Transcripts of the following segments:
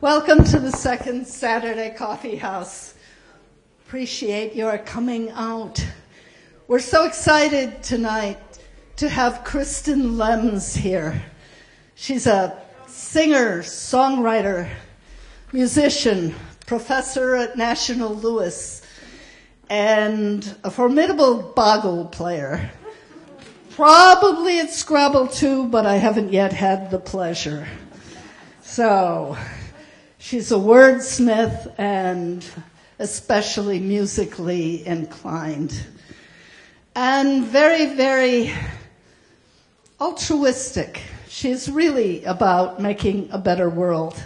Welcome to the second Saturday Coffee House. Appreciate your coming out. We're so excited tonight to have Kristin Lems here. She's a singer, songwriter, musician, professor at National Louis, and a formidable boggle player. Probably at Scrabble too, but I haven't yet had the pleasure. So, she's a wordsmith and especially musically inclined. And very, very altruistic. She's really about making a better world.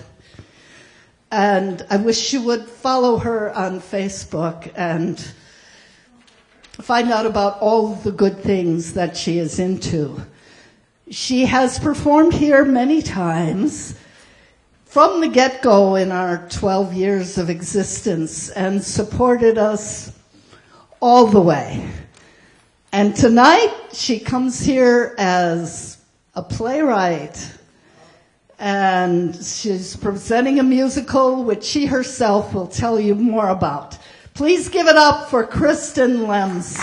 And I wish you would follow her on Facebook and find out about all the good things that she is into. She has performed here many times from the get-go in our 12 years of existence and supported us all the way. And tonight she comes here as a playwright, and she's presenting a musical which she herself will tell you more about. Please give it up for Kristin Lems.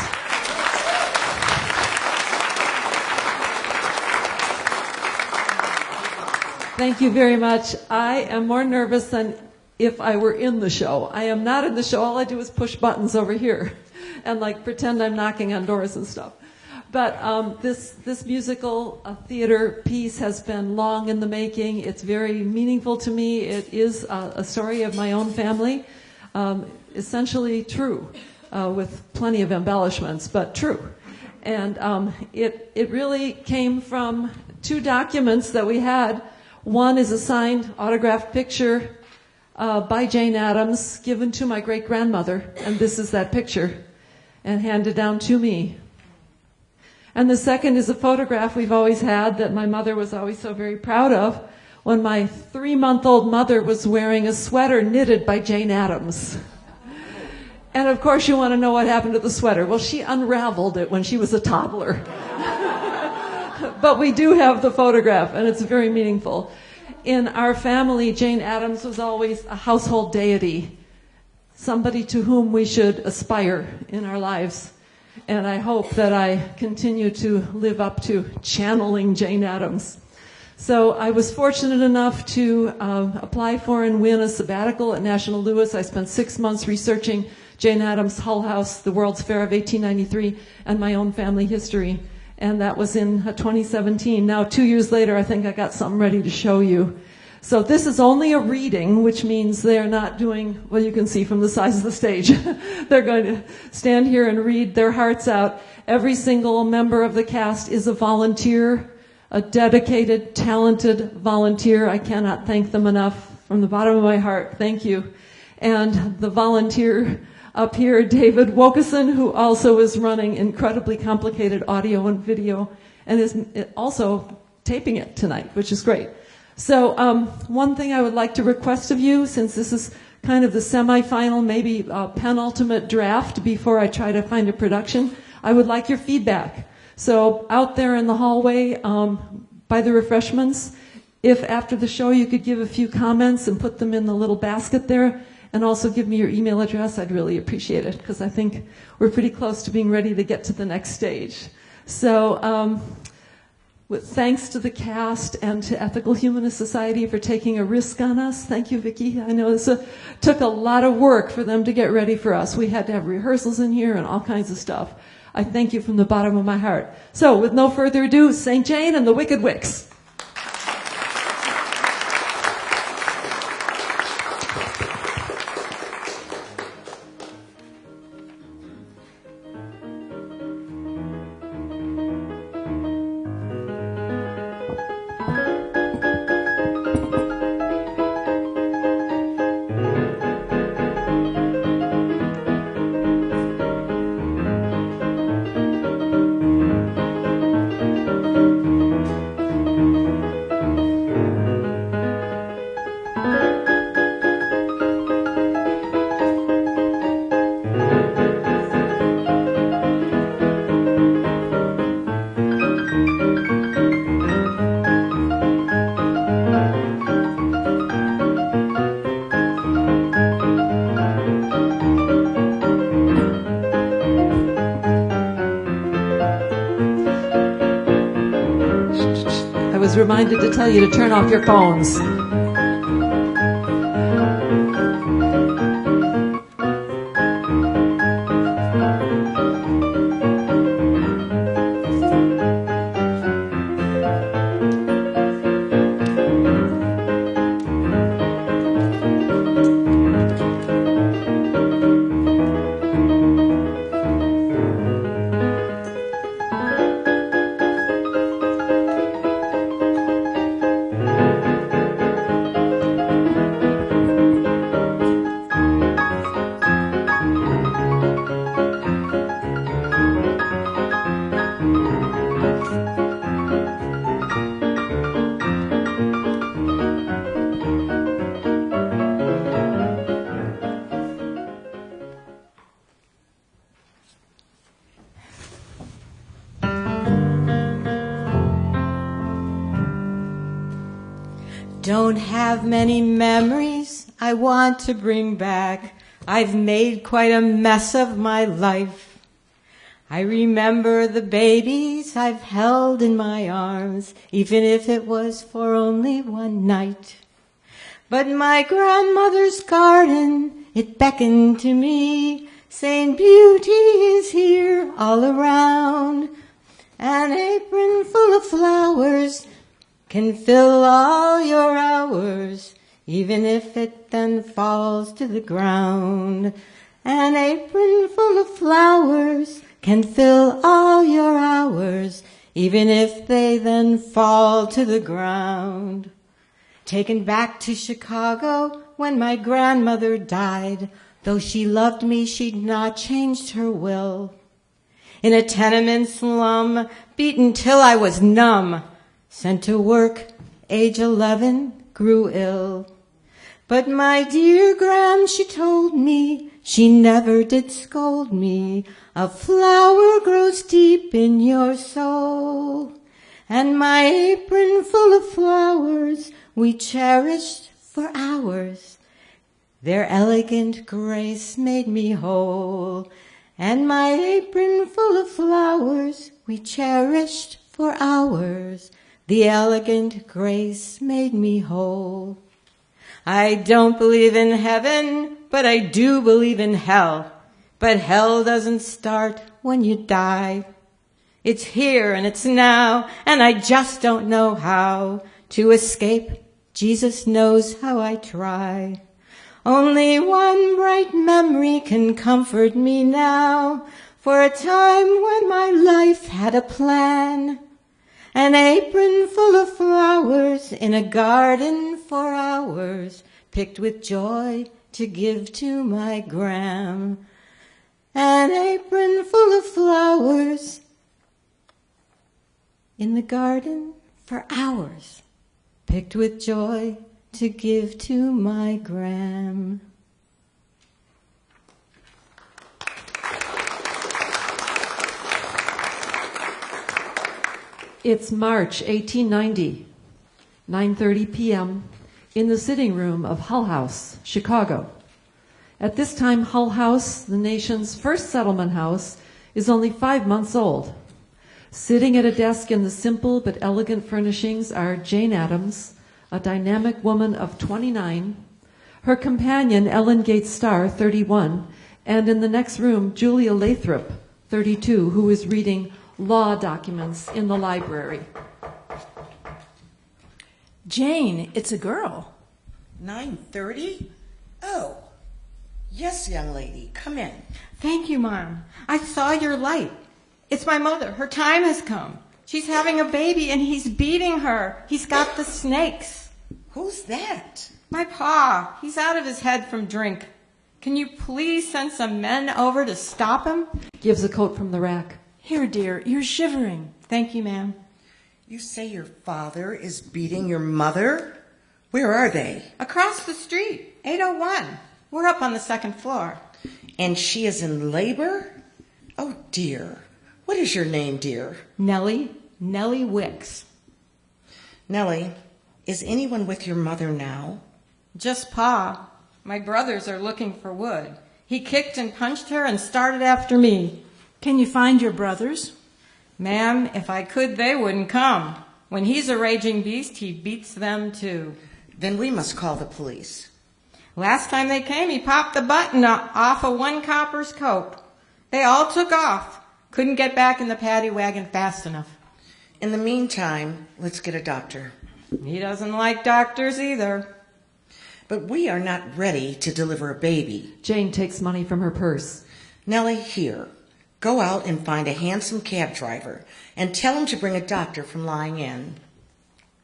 Thank you very much. I am more nervous than if I were in the show. I am not in the show. All I do is push buttons over here and pretend I'm knocking on doors and stuff. But this musical theater piece has been long in the making. It's very meaningful to me. It is a story of my own family, essentially true, with plenty of embellishments, but true. And it really came from two documents that we had. One is a signed, autographed picture by Jane Addams given to my great-grandmother, and this is that picture, and handed down to me. And the second is a photograph we've always had that my mother was always so very proud of when my 3-month-old mother was wearing a sweater knitted by Jane Addams. And of course you want to know what happened to the sweater. Well, she unraveled it when she was a toddler. But we do have the photograph, and it's very meaningful. In our family, Jane Addams was always a household deity, somebody to whom we should aspire in our lives. And I hope that I continue to live up to channeling Jane Addams. So I was fortunate enough to apply for and win a sabbatical at National Louis. I spent 6 months researching Jane Addams' Hull House, the World's Fair of 1893, and my own family history. And that was in 2017. Now, 2 years later, I think I got something ready to show you. So this is only a reading, which means they're not doing, well, you can see from the size of the stage. They're going to stand here and read their hearts out. Every single member of the cast is a volunteer, a dedicated, talented volunteer. I cannot thank them enough from the bottom of my heart. Thank you. And the volunteer up here, David Wokeson, who also is running incredibly complicated audio and video and is also taping it tonight, which is great. So one thing I would like to request of you, since this is kind of the semifinal, maybe penultimate draft before I try to find a production, I would like your feedback. So out there in the hallway by the refreshments, if after the show you could give a few comments and put them in the little basket there, and also give me your email address, I'd really appreciate it, because I think we're pretty close to being ready to get to the next stage. So with thanks to the cast and to Ethical Humanist Society for taking a risk on us. Thank you, Vicki. I know this took a lot of work for them to get ready for us. We had to have rehearsals in here and all kinds of stuff. I thank you from the bottom of my heart. So with no further ado, St. Jane and the Wicked Wicks. was reminded to tell you to turn off your phones. Don't have many memories I want to bring back. I've made quite a mess of my life. I remember the babies I've held in my arms, even if it was for only one night. But my grandmother's garden, it beckoned to me, saying beauty is here all around. An apron full of flowers can fill all your hours, even if it then falls to the ground. An apron full of flowers can fill all your hours, even if they then fall to the ground. Taken back to Chicago when my grandmother died, though she loved me, she'd not changed her will. In a tenement slum, beaten till I was numb, sent to work, age 11, grew ill. But my dear Gram, she told me, she never did scold me. A flower grows deep in your soul. And my apron full of flowers we cherished for hours. Their elegant grace made me whole. And my apron full of flowers we cherished for hours. The elegant grace made me whole. I don't believe in heaven, but I do believe in hell. But hell doesn't start when you die. It's here and it's now, and I just don't know how to escape. Jesus knows how I try. Only one bright memory can comfort me now, for a time when my life had a plan. An apron full of flowers in a garden for hours, picked with joy to give to my Gram. An apron full of flowers in the garden for hours, picked with joy to give to my Gram. It's March 1890, 9:30 p.m., in the sitting room of Hull House, Chicago. At this time, Hull House, the nation's first settlement house, is only 5 months old. Sitting at a desk in the simple but elegant furnishings are Jane Addams, a dynamic woman of 29, her companion Ellen Gates Starr, 31, and in the next room, Julia Lathrop, 32, who is reading law documents in the library. Jane, it's a girl. 9:30? Oh, yes, young lady, come in. Thank you, Mom. I saw your light. It's my mother. Her time has come. She's having a baby and he's beating her. He's got the snakes. Who's that? My pa. He's out of his head from drink. Can you please send some men over to stop him? Gives a coat from the rack. Here, dear, you're shivering. Thank you, ma'am. You say your father is beating your mother? Where are they? Across the street, 801. We're up on the second floor. And she is in labor? Oh, dear. What is your name, dear? Nellie Wicks. Nellie, is anyone with your mother now? Just Pa. My brothers are looking for wood. He kicked and punched her and started after me. Can you find your brothers? Ma'am, if I could, they wouldn't come. When he's a raging beast, he beats them too. Then we must call the police. Last time they came, he popped the button off of one copper's coat. They all took off. Couldn't get back in the paddy wagon fast enough. In the meantime, let's get a doctor. He doesn't like doctors either. But we are not ready to deliver a baby. Jane takes money from her purse. Nellie, here. Go out and find a handsome cab driver and tell him to bring a doctor from Lying In.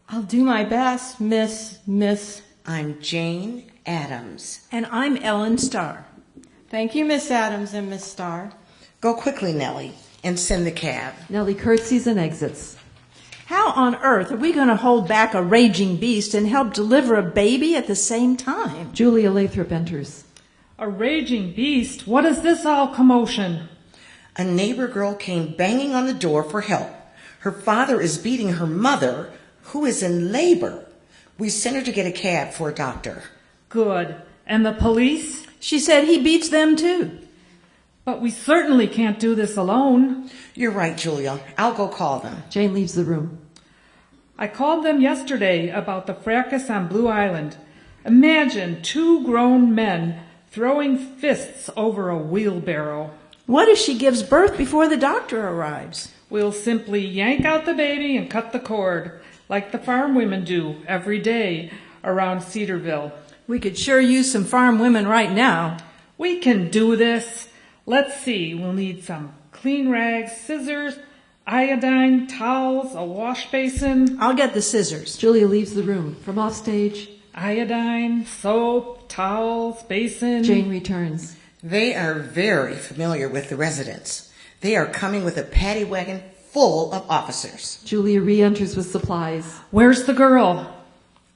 I'll do my best, Miss. I'm Jane Addams. And I'm Ellen Starr. Thank you, Miss Addams and Miss Starr. Go quickly, Nellie, and send the cab. Nellie curtsies and exits. How on earth are we going to hold back a raging beast and help deliver a baby at the same time? Julia Lathrop enters. A raging beast? What is this all commotion? A neighbor girl came banging on the door for help. Her father is beating her mother, who is in labor. We sent her to get a cab for a doctor. Good. And the police? She said he beats them too. But we certainly can't do this alone. You're right, Julia. I'll go call them. Jane leaves the room. I called them yesterday about the fracas on Blue Island. Imagine 2 grown men throwing fists over a wheelbarrow. What if she gives birth before the doctor arrives? We'll simply yank out the baby and cut the cord, like the farm women do every day around Cedarville. We could sure use some farm women right now. We can do this. Let's see, we'll need some clean rags, scissors, iodine, towels, a wash basin. I'll get the scissors. Julia leaves the room. From offstage, Iodine, soap, towels, basin. Jane returns. They are very familiar with the residents. They are coming with a paddy wagon full of officers. Julia re-enters with supplies. Where's the girl?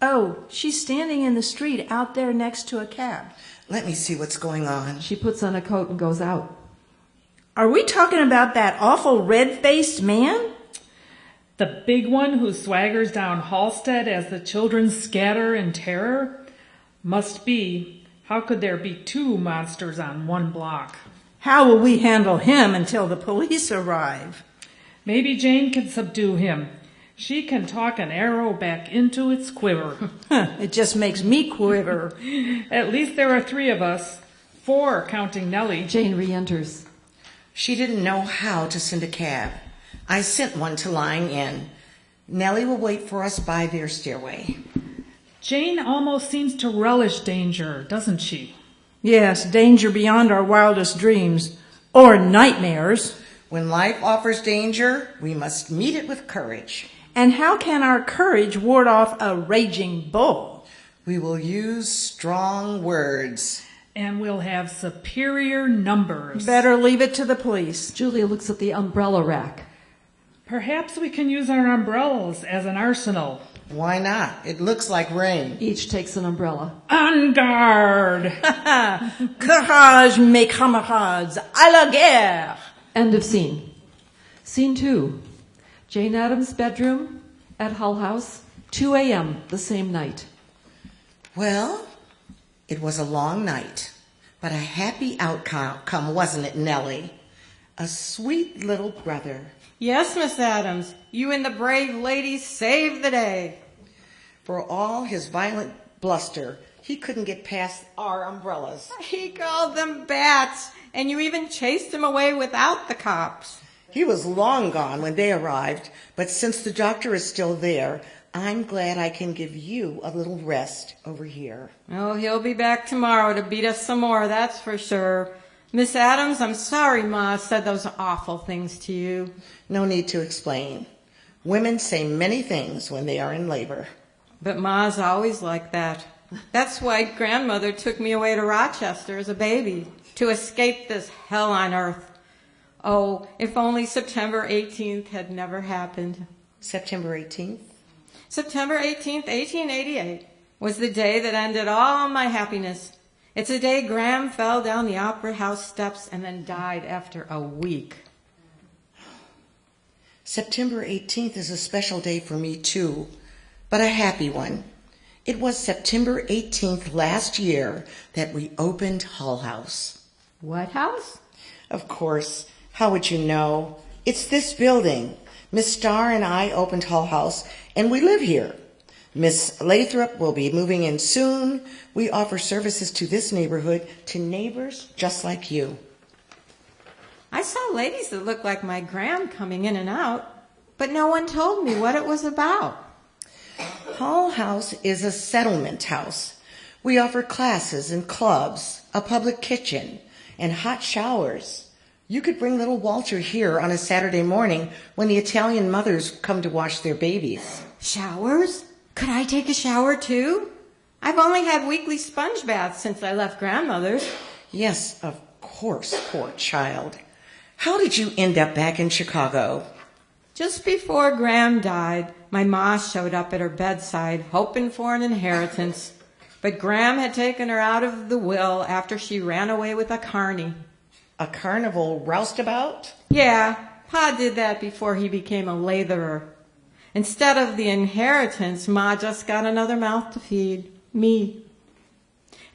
Oh, she's standing in the street out there next to a cab. Let me see what's going on. She puts on a coat and goes out. Are we talking about that awful red-faced man? The big one who swaggers down Halstead as the children scatter in terror? Must be. How could there be 2 monsters on one block? How will we handle him until the police arrive? Maybe Jane can subdue him. She can talk an arrow back into its quiver. It just makes me quiver. At least there are 3 of us. 4 counting Nellie. Jane re-enters. She didn't know how to send a cab. I sent one to Lying In. Nellie will wait for us by their stairway. Jane almost seems to relish danger, doesn't she? Yes, danger beyond our wildest dreams. Or nightmares. When life offers danger, we must meet it with courage. And how can our courage ward off a raging bull? We will use strong words. And we'll have superior numbers. Better leave it to the police. Julia looks at the umbrella rack. Perhaps we can use our umbrellas as an arsenal. Why not? It looks like rain. Each takes an umbrella. En garde! Courage, mes camarades, à la guerre! End of scene. Scene 2. Jane Addams' bedroom at Hull House, 2 a.m. the same night. Well, it was a long night, but a happy outcome, wasn't it, Nellie? A sweet little brother. Yes, Miss Addams. You and the brave ladies saved the day. For all his violent bluster, he couldn't get past our umbrellas. He called them bats, and you even chased him away without the cops. He was long gone when they arrived, but since the doctor is still there, I'm glad I can give you a little rest over here. Oh, he'll be back tomorrow to beat us some more, that's for sure. Miss Addams, I'm sorry Ma said those awful things to you. No need to explain. Women say many things when they are in labor. But Ma's always like that. That's why Grandmother took me away to Rochester as a baby, to escape this hell on earth. Oh, if only September 18th had never happened. September 18th? September 18th, 1888 was the day that ended all my happiness. It's the day Graham fell down the Opera House steps and then died after a week. September 18th is a special day for me too, but a happy one. It was September 18th last year that we opened Hull House. What house? Of course, how would you know? It's this building. Miss Starr and I opened Hull House, and we live here. Miss Lathrop will be moving in soon. We offer services to this neighborhood to neighbors just like you. I saw ladies that looked like my Gram coming in and out, but no one told me what it was about. Hull House is a settlement house. We offer classes and clubs, a public kitchen, and hot showers. You could bring little Walter here on a Saturday morning when the Italian mothers come to wash their babies. Showers? Could I take a shower too? I've only had weekly sponge baths since I left grandmother's. Yes, of course, poor child. How did you end up back in Chicago? Just before Gram died, my ma showed up at her bedside hoping for an inheritance. But Gram had taken her out of the will after she ran away with a carny. A carnival roustabout? Yeah, Pa did that before he became a latherer. Instead of the inheritance, Ma just got another mouth to feed, me.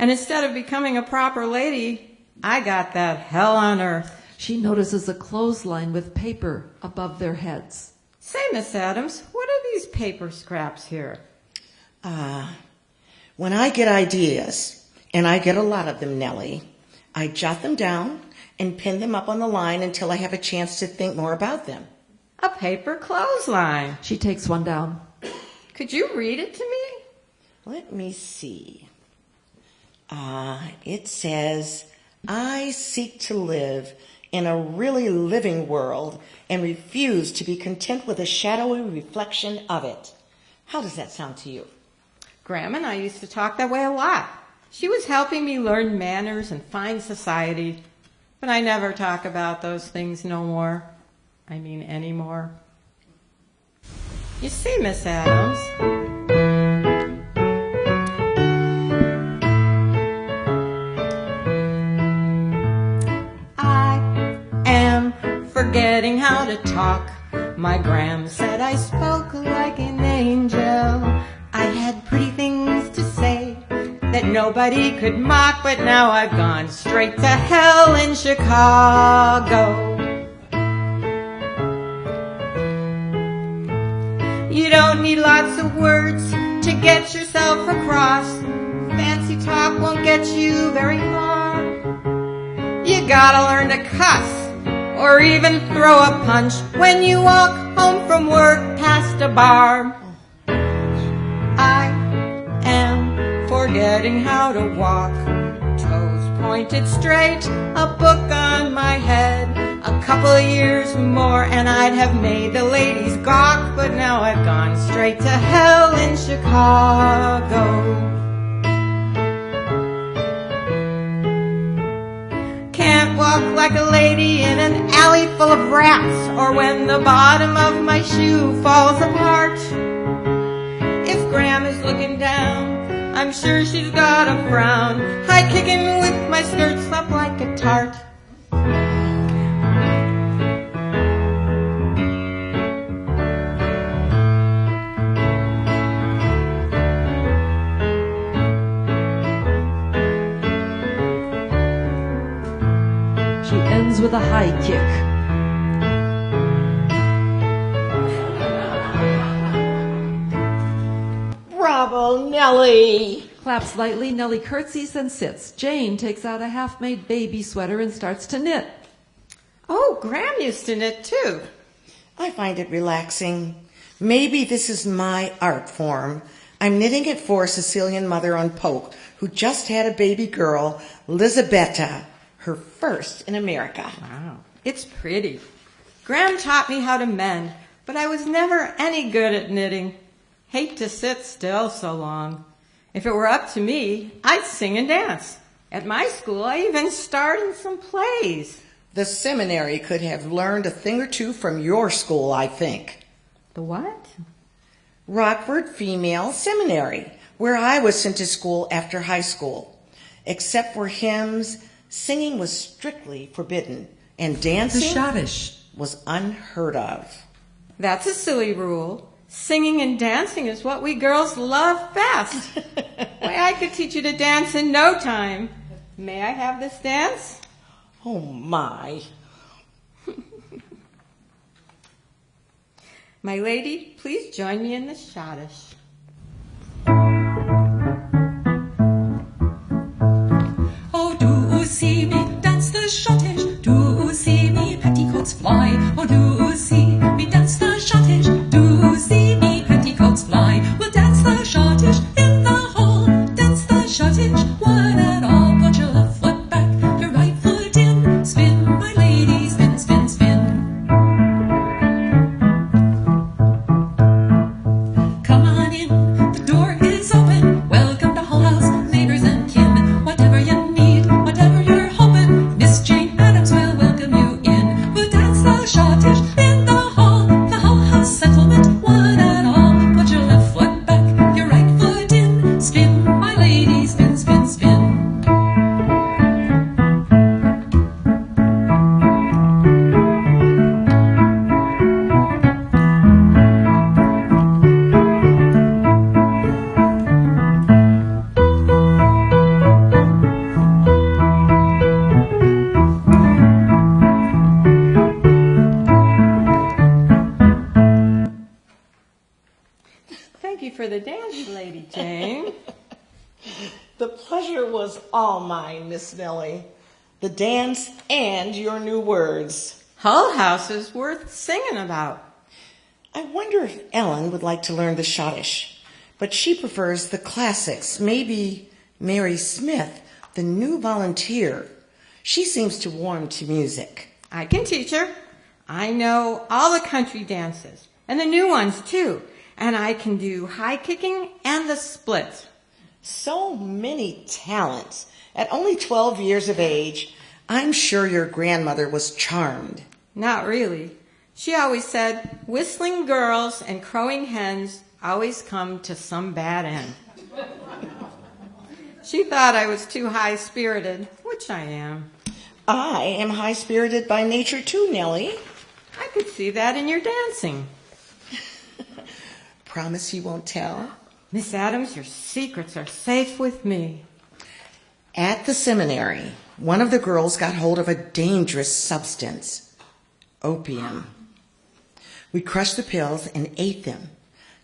And instead of becoming a proper lady, I got that hell on earth. She notices a clothesline with paper above their heads. Say, Miss Adams, what are these paper scraps here? When I get ideas, and I get a lot of them, Nellie, I jot them down and pin them up on the line until I have a chance to think more about them. A paper clothesline. She takes one down. Could you read it to me? Let me see. It says, I seek to live in a really living world and refuse to be content with a shadowy reflection of it. How does that sound to you? Gram and I used to talk that way a lot. She was helping me learn manners and find society. But I never talk about those things no more. I mean, anymore. You see, Miss Adams, I am forgetting how to talk. My Gram said I spoke like an angel. I had pretty things to say that nobody could mock, but now I've gone straight to hell in Chicago. You don't need lots of words to get yourself across. Fancy talk won't get you very far. You gotta learn to cuss or even throw a punch when you walk home from work past a bar. I am forgetting how to walk. Toes pointed straight, a book on my head. A couple of years more and I'd have made the ladies gawk, but now I've gone straight to hell in Chicago. Can't walk like a lady in an alley full of rats, or when the bottom of my shoe falls apart. If Gram is looking down, I'm sure she's got a frown. High kicking with my skirts up like a tart. With a high kick. Bravo, Nellie! Claps lightly, Nellie curtsies and sits. Jane takes out a half-made baby sweater and starts to knit. Oh, Gram used to knit too. I find it relaxing. Maybe this is my art form. I'm knitting it for a Sicilian mother on Polk who just had a baby girl, Lisabetta. Her first in America. Wow. It's pretty. Gram taught me how to mend, but I was never any good at knitting. Hate to sit still so long. If it were up to me, I'd sing and dance. At my school, I even starred in some plays. The seminary could have learned a thing or two from your school, I think. The what? Rockford Female Seminary, where I was sent to school after high school. Except for hymns, singing was strictly forbidden, and dancing was unheard of. That's a silly rule. Singing and dancing is what we girls love best. Why, I could teach you to dance in no time. May I have this dance? Oh, my. My lady, please join me in the schottisch. Oh, do see me dance the schottisch, do see me petticoats fly. Oh, do see me dance the schottisch, do see me petticoats fly. We'll dance the schottisch in the hall, dance the schottisch, one and all. Put your left foot back, your right foot in, spin, my lady, spin, spin, spin. Come on in, the door is open. Welcome to Hull House, neighbors and kin. Whatever you need, whatever you're hoping, Miss Jane Addams will welcome you in. We'll dance the schottisch in the Hull House settlement, one and all. Put your left foot back, your right foot in. Spin, my lady, spin, spin, spin. Thank you for the dance, Lady Jane. The pleasure was all mine, Miss Nellie. The dance and your new words. Hull House is worth singing about. I wonder if Ellen would like to learn the schottisch, but she prefers the classics. Maybe Mary Smith, the new volunteer. She seems to warm to music. I can teach her. I know all the country dances, and the new ones too. And I can do high kicking and the split. So many talents. At only 12 years of age, I'm sure your grandmother was charmed. Not really. She always said, whistling girls and crowing hens always come to some bad end. She thought I was too high-spirited, which I am. I am high-spirited by nature too, Nellie. I could see that in your dancing. Promise you won't tell? Miss Addams, your secrets are safe with me. At the seminary, one of the girls got hold of a dangerous substance, opium. We crushed the pills and ate them,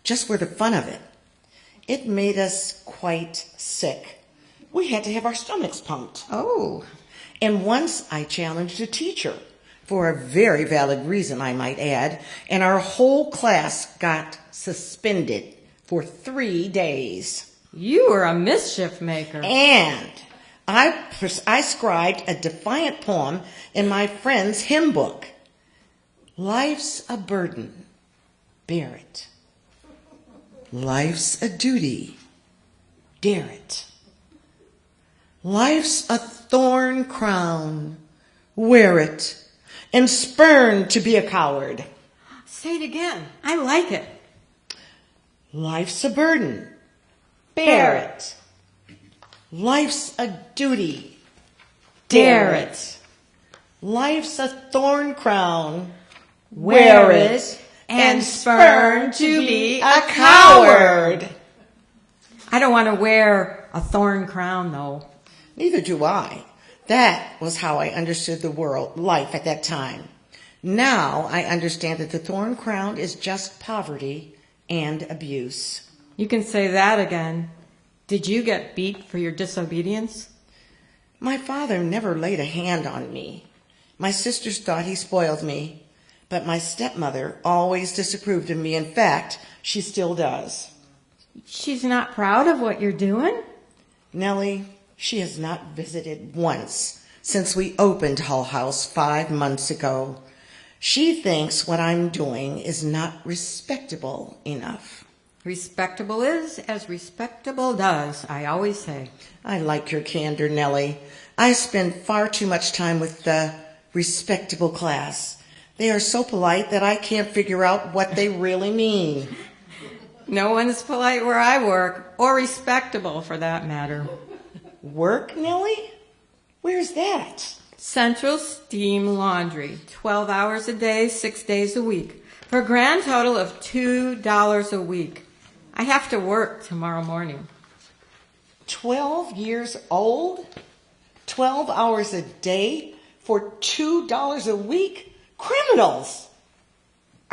just for the fun of it. It made us quite sick. We had to have our stomachs pumped. Oh. And once I challenged a teacher, for a very valid reason, I might add, and our whole class got suspended for 3 days. You were a mischief maker. And I scribed a defiant poem in my friend's hymn book. Life's a burden, bear it. Life's a duty, dare it. Life's a thorn crown, wear it, and spurn to be a coward. Say it again. I like it. Life's a burden, bear it. Life's a duty, dare it. Life's a thorn crown, wear it, and spurn to be a coward. I don't want to wear a thorn crown, though. Neither do I. That was how I understood the world, life at that time. Now I understand that the thorn crown is just poverty and abuse. You can say that again. Did you get beat for your disobedience? My father never laid a hand on me. My sisters thought he spoiled me, but my stepmother always disapproved of me. In fact, she still does. She's not proud of what you're doing? Nellie, she has not visited once since we opened Hull House 5 months ago. She thinks what I'm doing is not respectable enough. Respectable is as respectable does, I always say. I like your candor, Nellie. I spend far too much time with the respectable class. They are so polite that I can't figure out what they really mean. No one's polite where I work, or respectable for that matter. Work, Nellie? Where's that? Central Steam Laundry, 12 hours a day, 6 days a week, for a grand total of $2 a week. I have to work tomorrow morning. 12 years old? 12 hours a day for $2 a week? Criminals!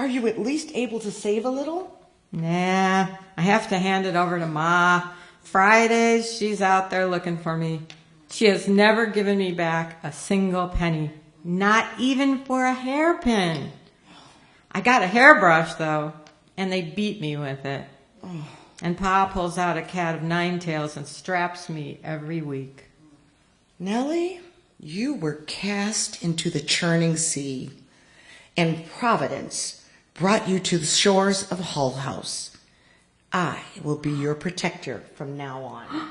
Are you at least able to save a little? Nah, I have to hand it over to Ma. Fridays, she's out there looking for me. She has never given me back a single penny, not even for a hairpin. I got a hairbrush, though, and they beat me with it. And Pa pulls out a cat of nine tails and straps me every week. Nellie, you were cast into the churning sea, and Providence brought you to the shores of Hull House. I will be your protector from now on.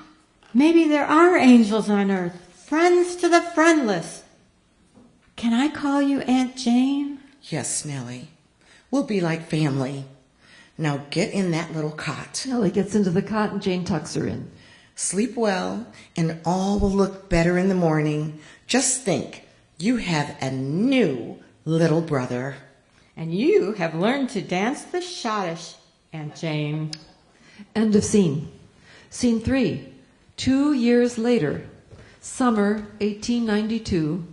Maybe there are angels on earth, friends to the friendless. Can I call you Aunt Jane? Yes, Nellie. We'll be like family. Now get in that little cot. Nellie gets into the cot and Jane tucks her in. Sleep well, and all will look better in the morning. Just think, you have a new little brother. And you have learned to dance the schottisch, Aunt Jane. End of scene. Scene 3. 2 years later, summer 1892,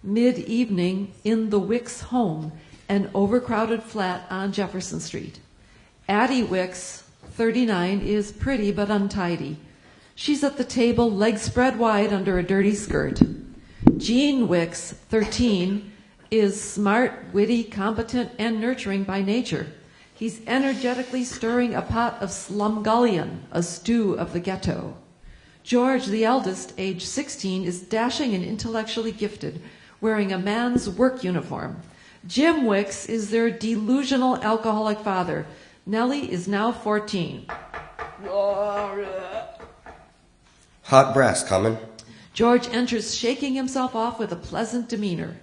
mid-evening in the Wicks home, an overcrowded flat on Jefferson Street. Addie Wicks, 39, is pretty but untidy. She's at the table, legs spread wide under a dirty skirt. Jean Wicks, 13, is smart, witty, competent, and nurturing by nature. He's energetically stirring a pot of slumgullion, a stew of the ghetto. George, the eldest, age 16, is dashing and intellectually gifted, wearing a man's work uniform. Jim Wicks is their delusional alcoholic father. Nellie is now 14. Hot brass coming. George enters, shaking himself off with a pleasant demeanor.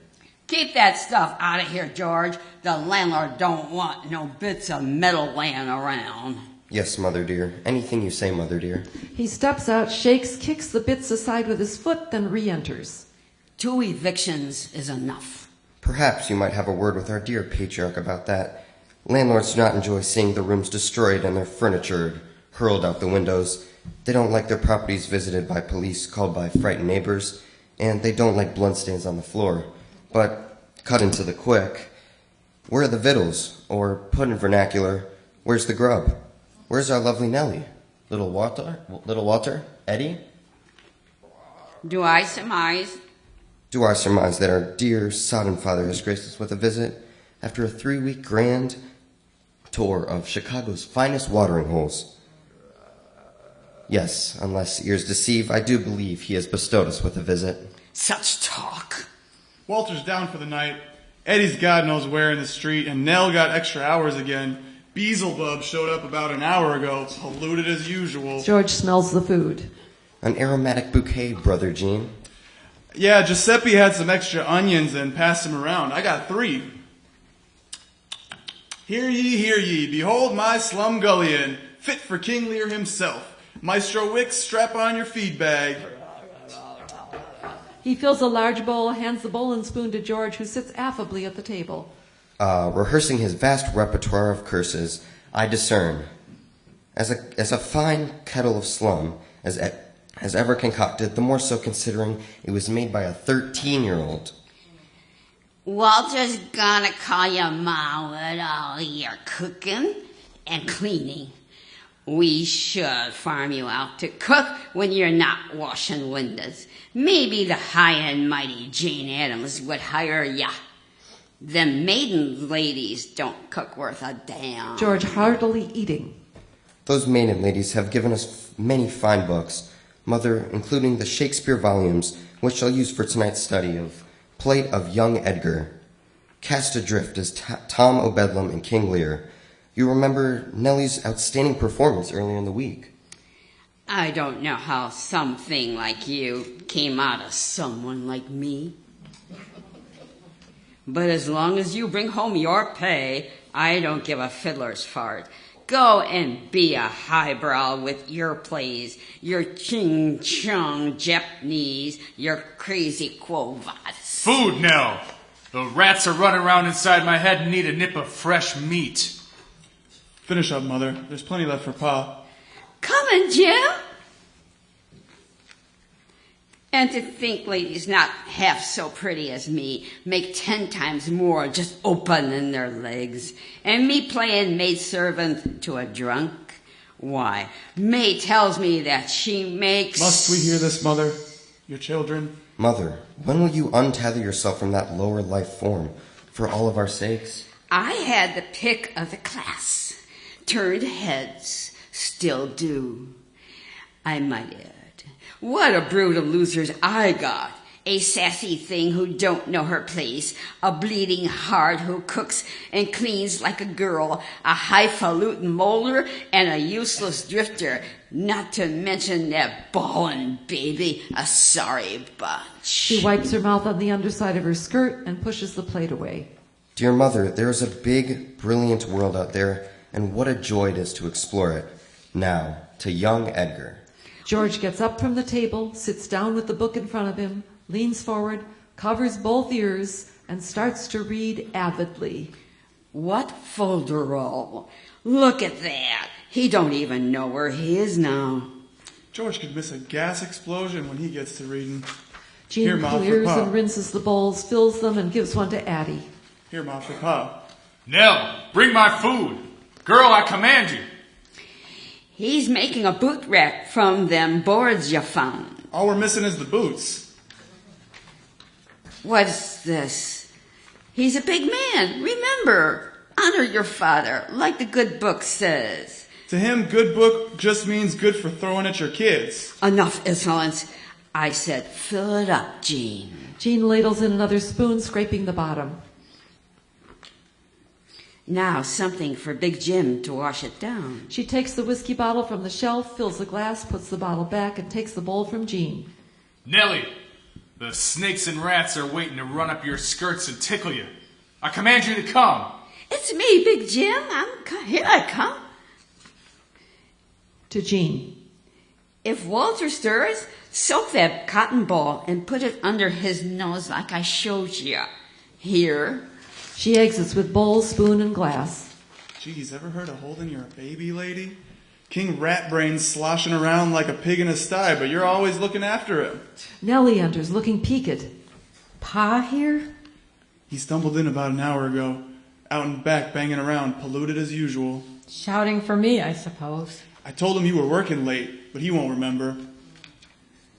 Keep that stuff out of here, George. The landlord don't want no bits of metal laying around. Yes, Mother dear. Anything you say, Mother dear. He steps out, shakes, kicks the bits aside with his foot, then re-enters. 2 evictions is enough. Perhaps you might have a word with our dear patriarch about that. Landlords do not enjoy seeing their rooms destroyed and their furniture hurled out the windows. They don't like their properties visited by police called by frightened neighbors, and they don't like bloodstains on the floor. But, cut into the quick, where are the victuals? Or, put in vernacular, where's the grub? Where's our lovely Nellie? Little Walter? Eddie? Do I surmise? Do I surmise that our dear sodden father has graced us with a visit after a 3-week grand tour of Chicago's finest watering holes? Yes, unless ears deceive, I do believe he has bestowed us with a visit. Such talk. Walter's down for the night. Eddie's God knows where in the street, and Nell got extra hours again. Beelzebub showed up about an hour ago, polluted as usual. George smells the food. An aromatic bouquet, Brother Jean. Yeah, Giuseppe had some extra onions and passed them around. I got 3. Hear ye, behold my slumgullion, fit for King Lear himself. Maestro Wicks, strap on your feed bag. He fills a large bowl, hands the bowl and spoon to George, who sits affably at the table. Rehearsing his vast repertoire of curses, I discern, as a fine kettle of slum as ever concocted, the more so considering it was made by a 13-year-old. Walter's gonna call your mom with all your cooking and cleaning. We should farm you out to cook when you're not washing windows. Maybe the high and mighty Jane Addams would hire ya. Them maiden ladies don't cook worth a damn. George heartily eating. Those maiden ladies have given us many fine books, Mother, including the Shakespeare volumes, which I'll use for tonight's study of Plate of Young Edgar, Cast Adrift as Tom O'Bedlam in King Lear. You remember Nellie's outstanding performance earlier in the week. I don't know how something like you came out of someone like me. But as long as you bring home your pay, I don't give a fiddler's fart. Go and be a highbrow with your plays, your ching-chong Japanese, your crazy Quo Vadis. Food, Nell! The rats are running around inside my head and need a nip of fresh meat. Finish up, Mother. There's plenty left for Pa. Coming, Jim. And to think ladies not half so pretty as me make 10 times more just opening their legs. And me playing maidservant to a drunk? Why, May tells me that she makes... Must we hear this, Mother? Your children? Mother, when will you untether yourself from that lower life form, for all of our sakes? I had the pick of the class. Turned heads, still do. I might add, what a brood of losers I got. A sassy thing who don't know her place, a bleeding heart who cooks and cleans like a girl, a highfalutin molder, and a useless drifter, not to mention that bawling baby, a sorry bunch. She wipes her mouth on the underside of her skirt and pushes the plate away. Dear Mother, there is a big, brilliant world out there, and what a joy it is to explore it. Now, to young Edgar. George gets up from the table, sits down with the book in front of him, leans forward, covers both ears, and starts to read avidly. What folderol? Look at that. He don't even know where he is now. George could miss a gas explosion when he gets to reading. Jean Here, Ma, for clears Pa. and rinses the bowls, fills them, and gives one to Addie. Here, Ma, for Pa. Nell, bring my food. Girl, I command you. He's making a boot rack from them boards you found. All we're missing is the boots. What's this? He's a big man. Remember, honor your father, like the good book says. To him, good book just means good for throwing at your kids. Enough insolence. I said, fill it up, Jean. Jean ladles in another spoon, scraping the bottom. Now something for Big Jim to wash it down. She takes the whiskey bottle from the shelf, fills the glass, puts the bottle back, and takes the bowl from Jean. Nellie, the snakes and rats are waiting to run up your skirts and tickle you. I command you to come. It's me, Big Jim. Here I come. To Jean. If Walter stirs, soak that cotton ball and put it under his nose like I showed you. Here. She exits with bowl, spoon, and glass. Geez, ever heard of holding your baby, lady? King Ratbrain's sloshing around like a pig in a sty, but you're always looking after him. Nellie enters, looking peaked. Pa here? He stumbled in about an hour ago, out and back banging around, polluted as usual. Shouting for me, I suppose. I told him you were working late, but he won't remember.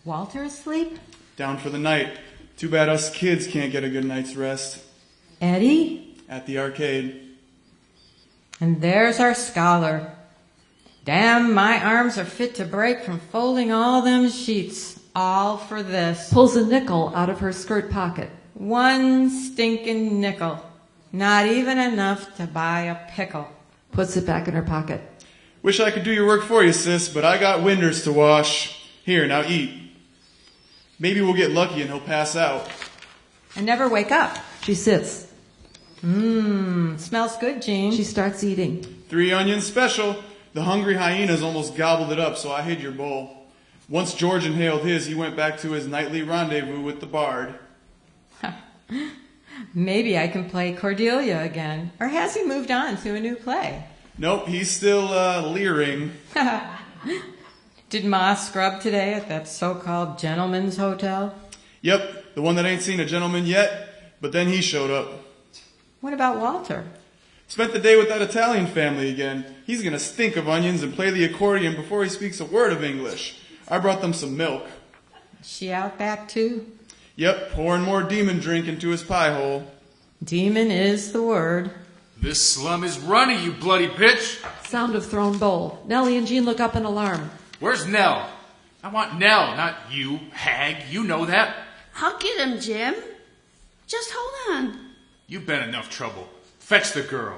Walter asleep? Down for the night. Too bad us kids can't get a good night's rest. Eddie? At the arcade. And there's our scholar. Damn, my arms are fit to break from folding all them sheets. All for this. Pulls a nickel out of her skirt pocket. One stinking nickel. Not even enough to buy a pickle. Puts it back in her pocket. Wish I could do your work for you, sis, but I got winders to wash. Here, now eat. Maybe we'll get lucky and he'll pass out. And never wake up. She sits. Smells good, Jean. She starts eating. 3 onions special. The hungry hyenas almost gobbled it up, so I hid your bowl. Once George inhaled his, he went back to his nightly rendezvous with the bard. Maybe I can play Cordelia again. Or has he moved on to a new play? Nope, he's still leering. Did Ma scrub today at that so-called gentleman's hotel? Yep, the one that ain't seen a gentleman yet, but then he showed up. What about Walter? Spent the day with that Italian family again. He's gonna stink of onions and play the accordion before he speaks a word of English. I brought them some milk. Is she out back too? Yep, pouring more demon drink into his pie hole. Demon is the word. This slum is running, you bloody bitch. Sound of thrown bowl. Nellie and Jean look up in alarm. Where's Nell? I want Nell, not you, hag. You know that. I'll get him, Jim. Just hold on. You've been enough trouble. Fetch the girl.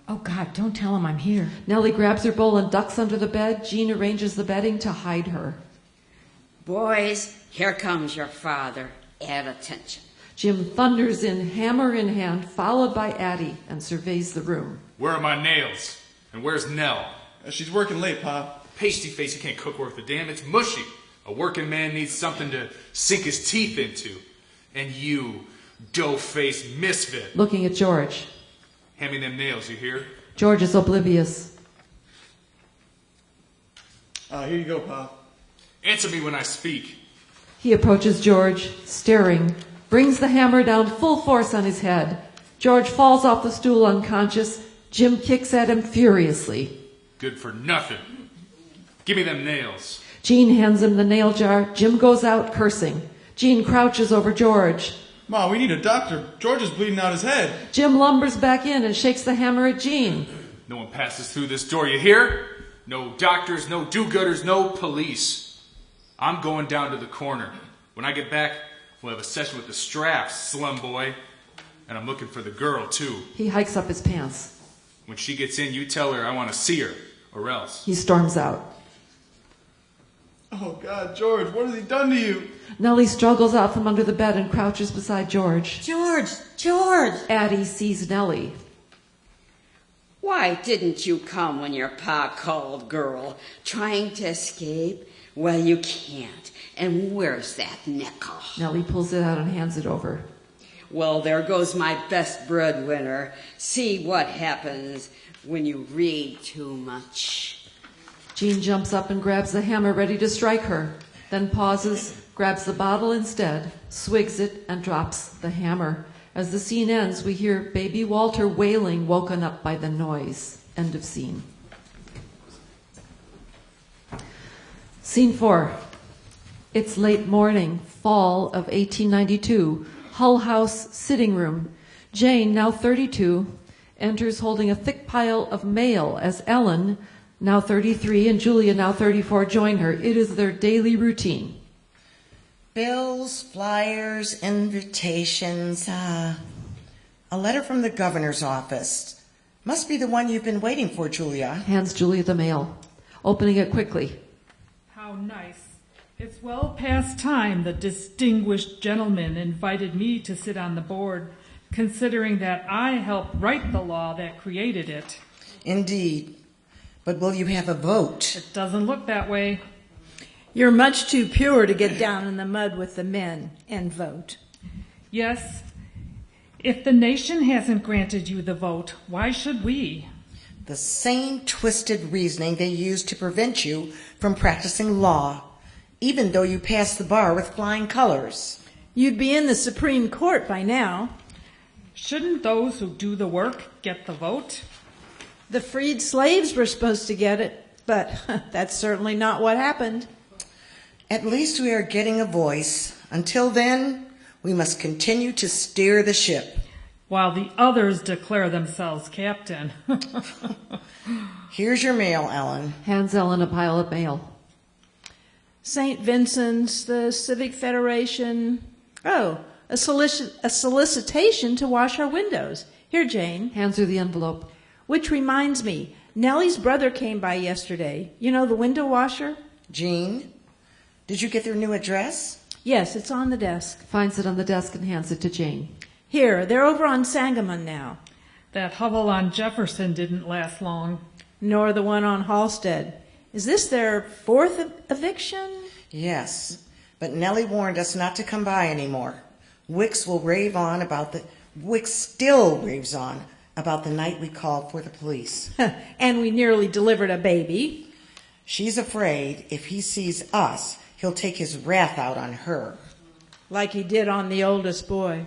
Oh, God, don't tell him I'm here. Nellie grabs her bowl and ducks under the bed. Jean arranges the bedding to hide her. Boys, here comes your father. Add attention. Jim thunders in, hammer in hand, followed by Addie, and surveys the room. Where are my nails? And where's Nell? She's working late, Pa. Pasty face, you can't cook worth a damn. It's mushy. A working man needs something to sink his teeth into. And you, dough-faced misfit. Looking at George. Hand me them nails, you hear? George is oblivious. Here you go, Pa. Answer me when I speak. He approaches George, staring, brings the hammer down full force on his head. George falls off the stool unconscious. Jim kicks at him furiously. Good for nothing. Give me them nails. Jean hands him the nail jar. Jim goes out cursing. Jean crouches over George. Ma, we need a doctor. George is bleeding out his head. Jim lumbers back in and shakes the hammer at Jean. No one passes through this door, you hear? No doctors, no do-gooders, no police. I'm going down to the corner. When I get back, we'll have a session with the straps, slum boy. And I'm looking for the girl, too. He hikes up his pants. When she gets in, you tell her I want to see her, or else. He storms out. Oh, God, George, what has he done to you? Nellie struggles out from under the bed and crouches beside George. George! George! Addie sees Nellie. Why didn't you come when your pa called, girl? Trying to escape? Well, you can't. And where's that nickel? Nellie pulls it out and hands it over. Well, there goes my best breadwinner. See what happens when you read too much. Jean jumps up and grabs the hammer, ready to strike her, then pauses, grabs the bottle instead, swigs it, and drops the hammer. As the scene ends, we hear baby Walter wailing, woken up by the noise. End of scene. Scene 4. It's late morning, fall of 1892. Hull House sitting room. Jane, now 32, enters holding a thick pile of mail as Ellen, now 33, and Julia, now 34, join her. It is their daily routine. Bills, flyers, invitations, a letter from the governor's office. Must be the one you've been waiting for, Julia. Hands Julia the mail, opening it quickly. How nice. It's well past time the distinguished gentleman invited me to sit on the board, considering that I helped write the law that created it. Indeed. But will you have a vote? It doesn't look that way. You're much too pure to get down in the mud with the men and vote. Yes. If the nation hasn't granted you the vote, why should we? The same twisted reasoning they use to prevent you from practicing law, even though you passed the bar with flying colors. You'd be in the Supreme Court by now. Shouldn't those who do the work get the vote? The freed slaves were supposed to get it, but that's certainly not what happened. At least we are getting a voice. Until then, we must continue to steer the ship. While the others declare themselves captain. Here's your mail, Ellen. Hands Ellen a pile of mail. St. Vincent's, the Civic Federation. Oh, a solicitation to wash our windows. Here, Jane. Hands her the envelope. Which reminds me, Nellie's brother came by yesterday. You know, the window washer? Jean, did you get their new address? Yes, it's on the desk. Finds it on the desk and hands it to Jane. Here, they're over on Sangamon now. That hovel on Jefferson didn't last long. Nor the one on Halstead. Is this their fourth eviction? Yes, but Nellie warned us not to come by anymore. Wicks still raves on about the night we called for the police. And we nearly delivered a baby. She's afraid if he sees us, he'll take his wrath out on her. Like he did on the oldest boy.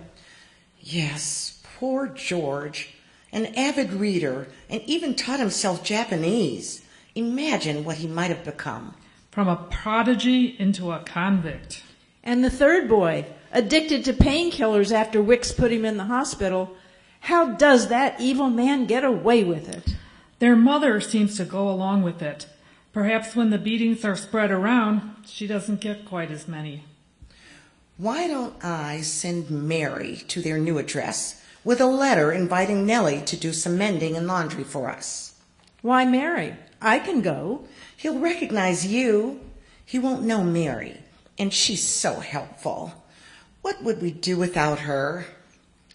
Yes, poor George. An avid reader and even taught himself Japanese. Imagine what he might have become. From a prodigy into a convict. And the third boy, addicted to painkillers after Wicks put him in the hospital. How does that evil man get away with it? Their mother seems to go along with it. Perhaps when the beatings are spread around, she doesn't get quite as many. Why don't I send Mary to their new address with a letter inviting Nellie to do some mending and laundry for us? Why, Mary? I can go. He'll recognize you. He won't know Mary, and she's so helpful. What would we do without her?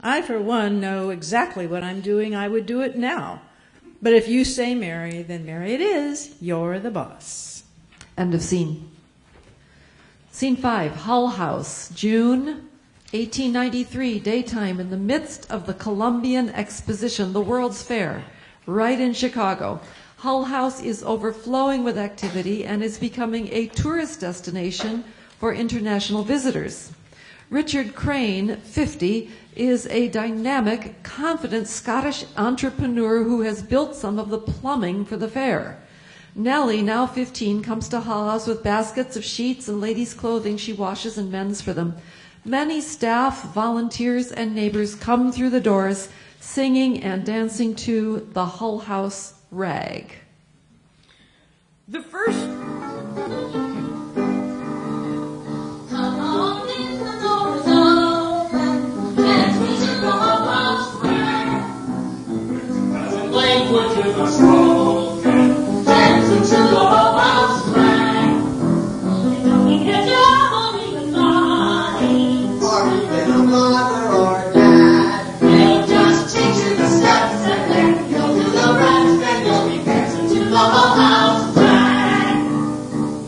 I, for one, know exactly what I'm doing. I would do it now. But if you say Mary, then Mary it is. You're the boss. End of scene. Scene 5, Hull House, June 1893, daytime, in the midst of the Columbian Exposition, the World's Fair, right in Chicago. Hull House is overflowing with activity and is becoming a tourist destination for international visitors. Richard Crane, 50, is a dynamic, confident Scottish entrepreneur who has built some of the plumbing for the fair. Nellie, now 15, comes to Hull House with baskets of sheets and ladies' clothing she washes and mends for them. Many staff, volunteers, and neighbors come through the doors singing and dancing to the Hull House rag. The first... Come on in, the door is open. Dance me to the Hull House rag. Pleasant languages are spoken. Dancing to the Hull House rag. You don't get your money with money. Or even a mother or dad. They'll just teach you the steps and then you'll do the rest and you'll be dancing to the Hull House rag.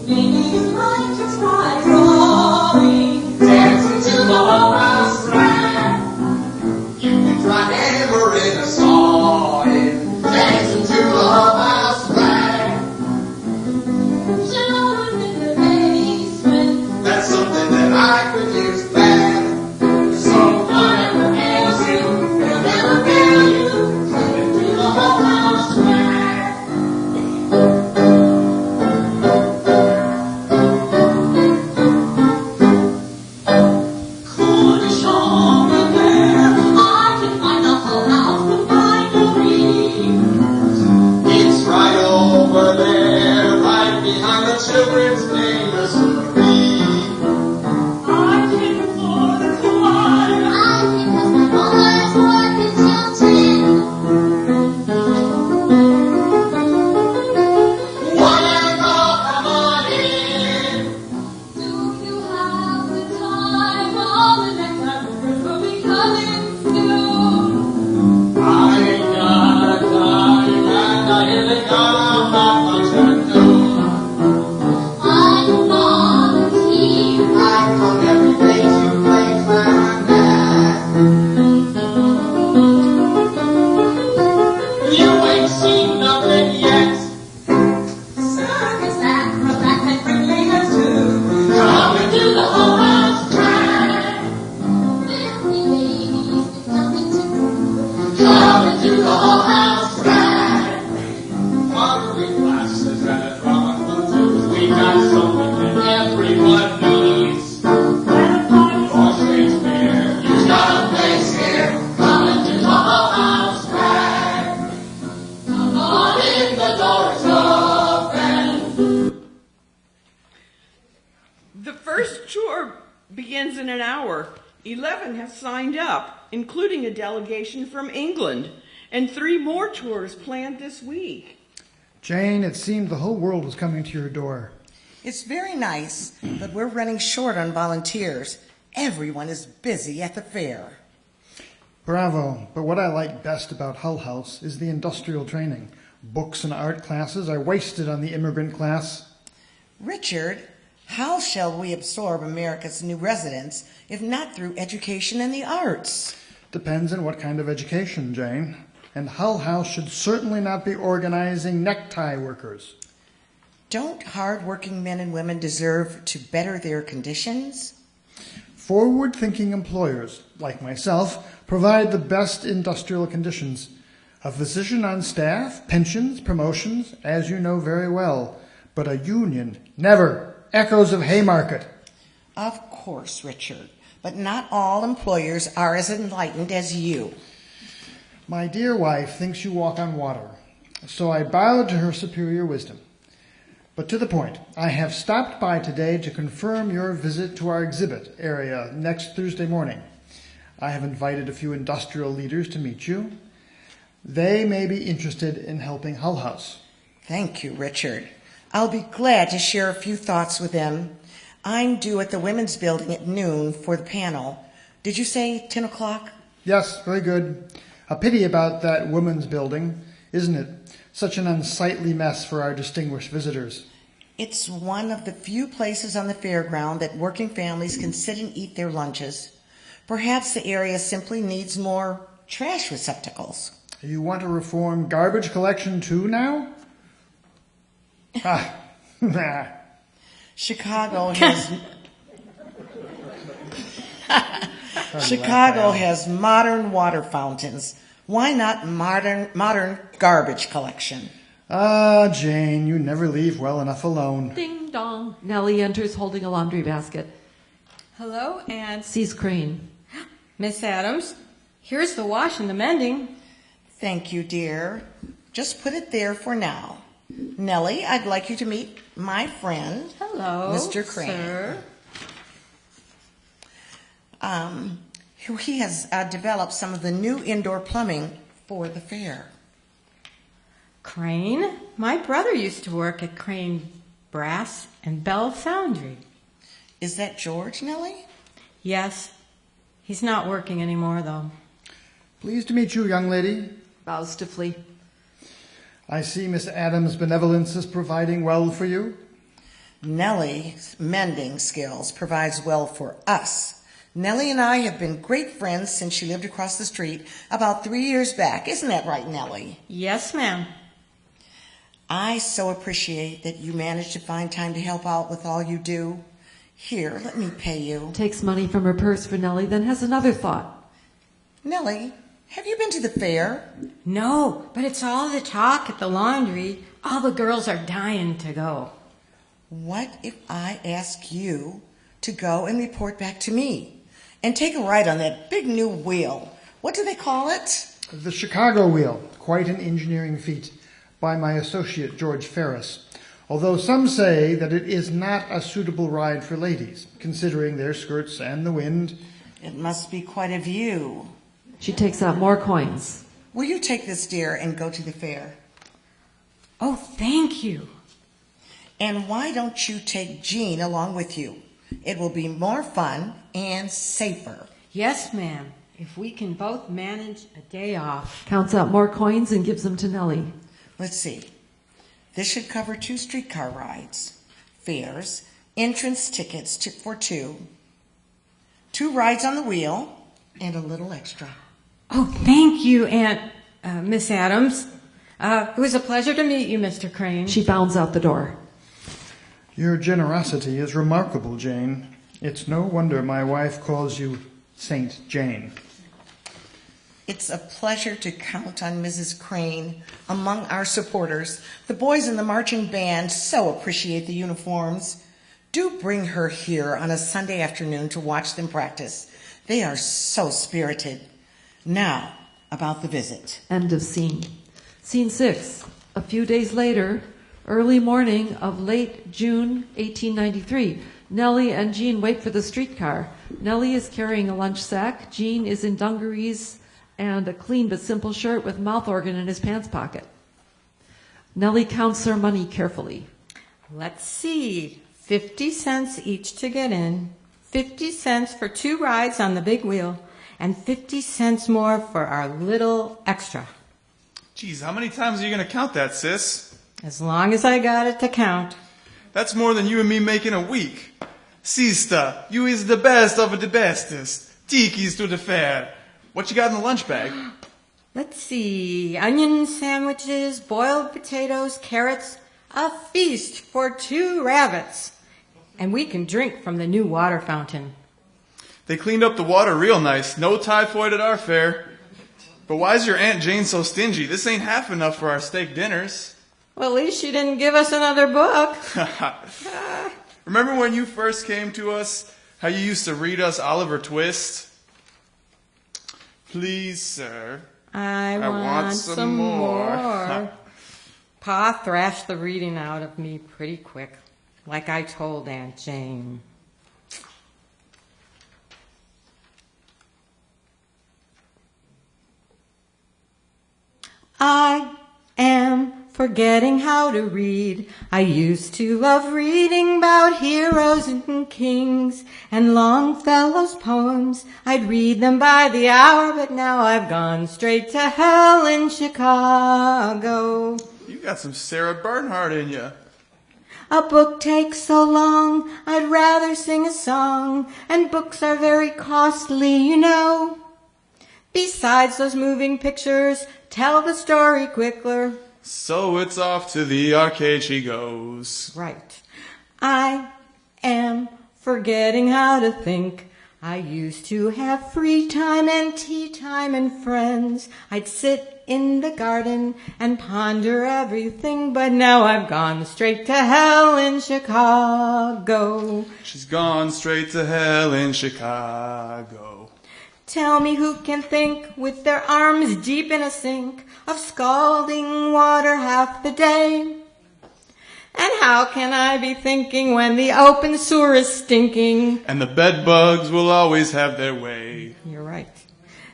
Maybe you might just try drawing. Dancing to the Hull House rag. You can try hammering or sawing. Dancing to the Hull House rag. Children in the basement. That's something that I could use bad. So whatever ails you, will never fail you. Coming through the Hull House rag. Cornish over there. I can find the Hull House with finery. It's right over there, right behind the children's play nursery. I came for the choir. I because my mother's working till 10. Wonderful, come on in. Do you have the time? All the next members will be coming soon. I ain't got time, and I really got not much to do. I'm on the team. I come every day to play clarinet. You ain't seen nothing yet. Circus acrobat and brilliant too. Come and do the Hull House rag. Filthy ladies with nothing to do. Come and do the Hull House rag. Pottery classes and drama too. We got something that everyone needs. For Shakespeare, you got a place here. Come and do the Hull House rag. Come on in, the door is open. The first tour begins in an hour. 11 have signed up, including a delegation from England, and 3 more tours planned this week. Jane, it seemed the whole world was coming to your door. It's very nice, but we're running short on volunteers. Everyone is busy at the fair. Bravo, but what I like best about Hull House is the industrial training. Books and art classes are wasted on the immigrant class. Richard, how shall we absorb America's new residents if not through education and the arts? Depends on what kind of education, Jane. And Hull House should certainly not be organizing necktie workers. Don't hard-working men and women deserve to better their conditions? Forward-thinking employers, like myself, provide the best industrial conditions. A physician on staff, pensions, promotions, as you know very well. But a union, never. Echoes of Haymarket. Of course, Richard, but not all employers are as enlightened as you. My dear wife thinks you walk on water, so I bowed to her superior wisdom. But to the point, I have stopped by today to confirm your visit to our exhibit area next Thursday morning. I have invited a few industrial leaders to meet you. They may be interested in helping Hull House. Thank you, Richard. I'll be glad to share a few thoughts with them. I'm due at the Women's Building at noon for the panel. Did you say 10 o'clock? Yes, very good. A pity about that women's building, isn't it? Such an unsightly mess for our distinguished visitors. It's one of the few places on the fairground that working families can sit and eat their lunches. Perhaps the area simply needs more trash receptacles. You want to reform garbage collection too now? Chicago has... Chicago has modern water fountains. Why not modern garbage collection? Ah, Jane, you never leave well enough alone. Ding dong. Nellie enters holding a laundry basket. Hello, and Sees Crane. Miss Adams. Here's the wash and the mending. Thank you, dear. Just put it there for now. Nellie, I'd like you to meet my friend, Hello, Mr. Crane. sir. He has developed some of the new indoor plumbing for the fair. Crane? My brother used to work at Crane Brass and Bell Foundry. Is that George, Nellie? Yes. He's not working anymore, though. Pleased to meet you, young lady. Bows stiffly. I see Miss Adams' benevolence is providing well for you. Nellie's mending skills provides well for us. Nellie and I have been great friends since she lived across the street about 3 years back. Isn't that right, Nellie? Yes, ma'am. I so appreciate that you managed to find time to help out with all you do. Here, let me pay you. Takes money from her purse for Nellie, then has another thought. Nellie, have you been to the fair? No, but it's all the talk at the laundry. All the girls are dying to go. What if I ask you to go and report back to me and take a ride on that big new wheel? What do they call it? The Chicago Wheel, quite an engineering feat, by my associate George Ferris, although some say that it is not a suitable ride for ladies, considering their skirts and the wind. It must be quite a view. She takes out more coins. Will you take this, dear, and go to the fair? Oh, thank you. And why don't you take Jean along with you? It will be more fun and safer. Yes, ma'am. If we can both manage a day off. Counts out more coins and gives them to Nellie. Let's see. This should cover 2 streetcar rides, fares, entrance tickets for 2, 2 rides on the wheel, and a little extra. Oh, thank you, Aunt Miss Adams. It was a pleasure to meet you, Mr. Crane. She bounds out the door. Your generosity is remarkable, Jane. It's no wonder my wife calls you Saint Jane. It's a pleasure to count on Mrs. Crane among our supporters. The boys in the marching band so appreciate the uniforms. Do bring her here on a Sunday afternoon to watch them practice. They are so spirited. Now, about the visit. End of scene. Scene 6. A few days later, early morning of late June 1893. Nellie and Jean wait for the streetcar. Nellie is carrying a lunch sack. Jean is in dungarees and a clean but simple shirt with mouth organ in his pants pocket. Nellie counts her money carefully. Let's see. 50 cents each to get in. 50 cents for 2 rides on the big wheel. And 50 cents more for our little extra. Geez, how many times are you going to count that, sis? As long as I got it to count. That's more than you and me make in a week. Sister, you is the best of the bestest. Tiki's to the fair. What you got in the lunch bag? Let's see. Onion sandwiches, boiled potatoes, carrots. A feast for 2 rabbits. And we can drink from the new water fountain. They cleaned up the water real nice. No typhoid at our fair. But why's your Aunt Jane so stingy? This ain't half enough for our steak dinners. Well, at least she didn't give us another book. Remember when you first came to us, how you used to read us Oliver Twist? Please, sir. I want some more. Pa thrashed the reading out of me pretty quick, like I told Aunt Jane. I am forgetting how to read. I used to love reading about heroes and kings and Longfellow's poems. I'd read them by the hour, but now I've gone straight to hell in Chicago. You got some Sarah Bernhardt in you. A book takes so long, I'd rather sing a song, and books are very costly, you know. Besides, those moving pictures tell the story quicker. So it's off to the arcade she goes. Right. I am forgetting how to think. I used to have free time and tea time and friends. I'd sit in the garden and ponder everything, but now I've gone straight to hell in Chicago. She's gone straight to hell in Chicago. Tell me who can think with their arms deep in a sink of scalding water half the day? And how can I be thinking when the open sewer is stinking? And the bed bugs will always have their way. You're right.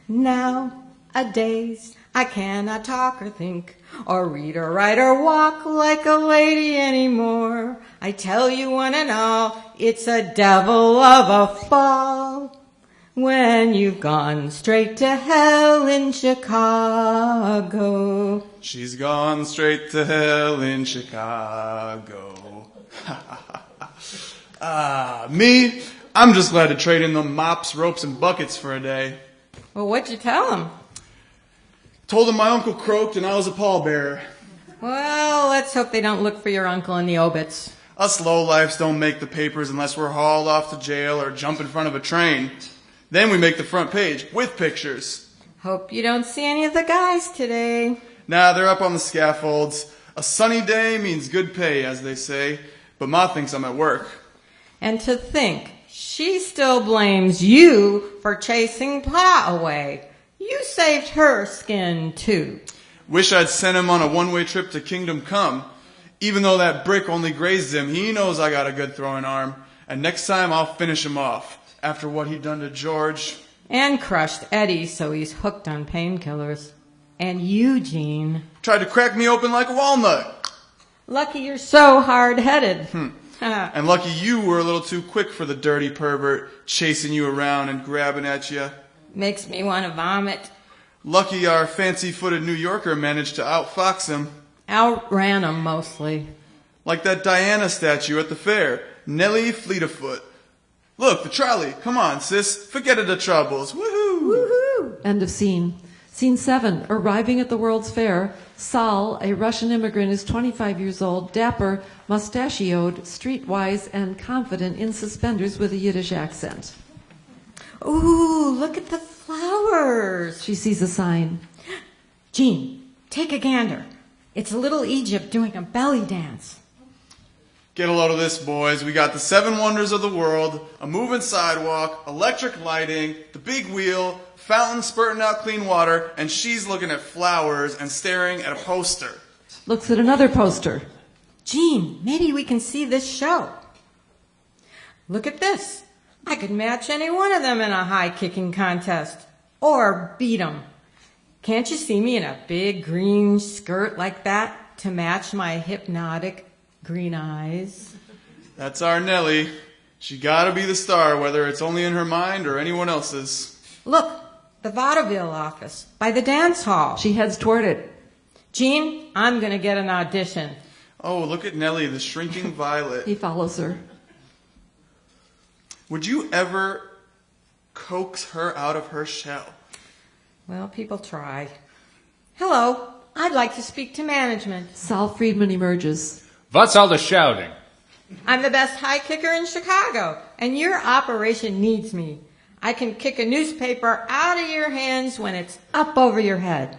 Nowadays, I cannot talk or think, or read or write or walk like a lady anymore. I tell you one and all, it's a devil of a fall when you've gone straight to hell in Chicago. She's gone straight to hell in Chicago. Me? I'm just glad to trade in the mops, ropes, and buckets for a day. Well, what'd you tell him? Told him my uncle croaked and I was a pallbearer. Well, let's hope they don't look for your uncle in the obits. Us lowlifes don't make the papers unless we're hauled off to jail or jump in front of a train. Then we make the front page with pictures. Hope you don't see any of the guys today. Nah, they're up on the scaffolds. A sunny day means good pay, as they say. But Ma thinks I'm at work. And to think, she still blames you for chasing Pa away. You saved her skin, too. Wish I'd sent him on a one-way trip to Kingdom Come. Even though that brick only grazed him, he knows I got a good throwing arm. And next time I'll finish him off. After what he'd done to George. And crushed Eddie, so he's hooked on painkillers. And Eugene. Tried to crack me open like a walnut. Lucky you're so hard-headed. And lucky you were a little too quick for the dirty pervert, chasing you around and grabbing at you. Makes me want to vomit. Lucky our fancy-footed New Yorker managed to outfox him. Outran him, mostly. Like that Diana statue at the fair, Nellie Fleetafoot. Look, the trolley. Come on, sis. Forget the troubles. Woohoo! Woohoo! End of scene. Scene 7. Arriving at the World's Fair, Saul, a Russian immigrant, is 25 years old, dapper, mustachioed, streetwise, and confident in suspenders with a Yiddish accent. Ooh, look at the flowers. She sees a sign. Jean, take a gander. It's a little Egypt doing a belly dance. Get a load of this, boys. We got the 7 wonders of the world, a moving sidewalk, electric lighting, the big wheel, fountain spurting out clean water, and she's looking at flowers and staring at a poster. Looks at another poster. Jean, maybe we can see this show. Look at this. I could match any one of them in a high-kicking contest. Or beat them. Can't you see me in a big green skirt like that to match my hypnotic green eyes? That's our Nellie. She gotta be the star, whether it's only in her mind or anyone else's. Look, the vaudeville office, by the dance hall. She heads toward it. Jean, I'm gonna get an audition. Oh, look at Nellie, the shrinking violet. He follows her. Would you ever coax her out of her shell? Well, people try. Hello, I'd like to speak to management. Saul Friedman emerges. What's all the shouting? I'm the best high kicker in Chicago, and your operation needs me. I can kick a newspaper out of your hands when it's up over your head.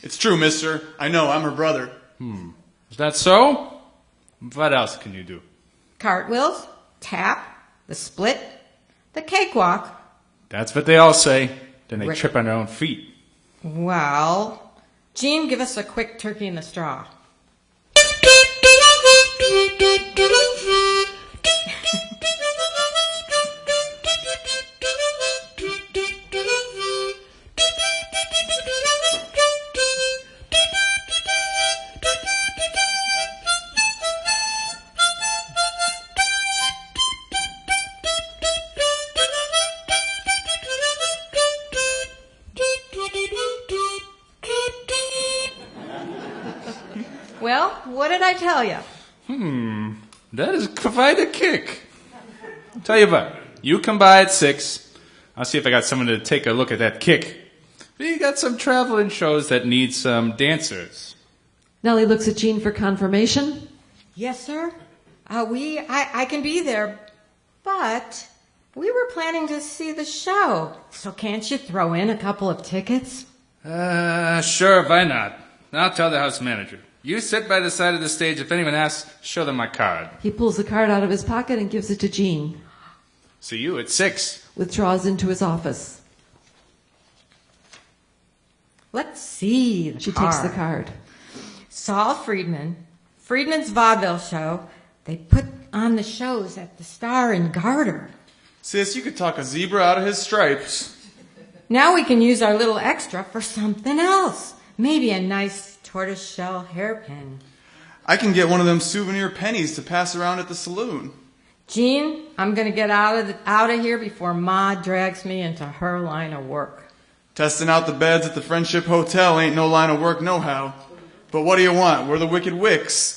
It's true, mister. I know, I'm her brother. Is that so? What else can you do? Cartwheels, tap, the split, the cakewalk. That's what they all say. Then they trip on their own feet. Well, Jean, give us a quick turkey in the straw. Well, what did I tell you? That is quite a kick. Tell you what, you come by at 6. I'll see if I got someone to take a look at that kick. We got some traveling shows that need some dancers. Nellie looks at Jean for confirmation. Yes, sir. I can be there, but We were planning to see the show, so can't you throw in a couple of tickets? Sure, why not? I'll tell the house manager. You sit by the side of the stage. If anyone asks, show them my card. He pulls the card out of his pocket and gives it to Jean. See you at 6. Withdraws into his office. Let's see the She card. takes the card. Saul Friedman, Friedman's Vaudeville Show. They put on the shows at the Star and Garter. Sis, you could talk a zebra out of his stripes. Now we can use our little extra for something else. Maybe a nice tortoiseshell hairpin. I can get one of them souvenir pennies to pass around at the saloon. Jean, I'm going to get out of here before Ma drags me into her line of work. Testing out the beds at the Friendship Hotel ain't no line of work no-how. But what do you want? We're the Wicked Wicks.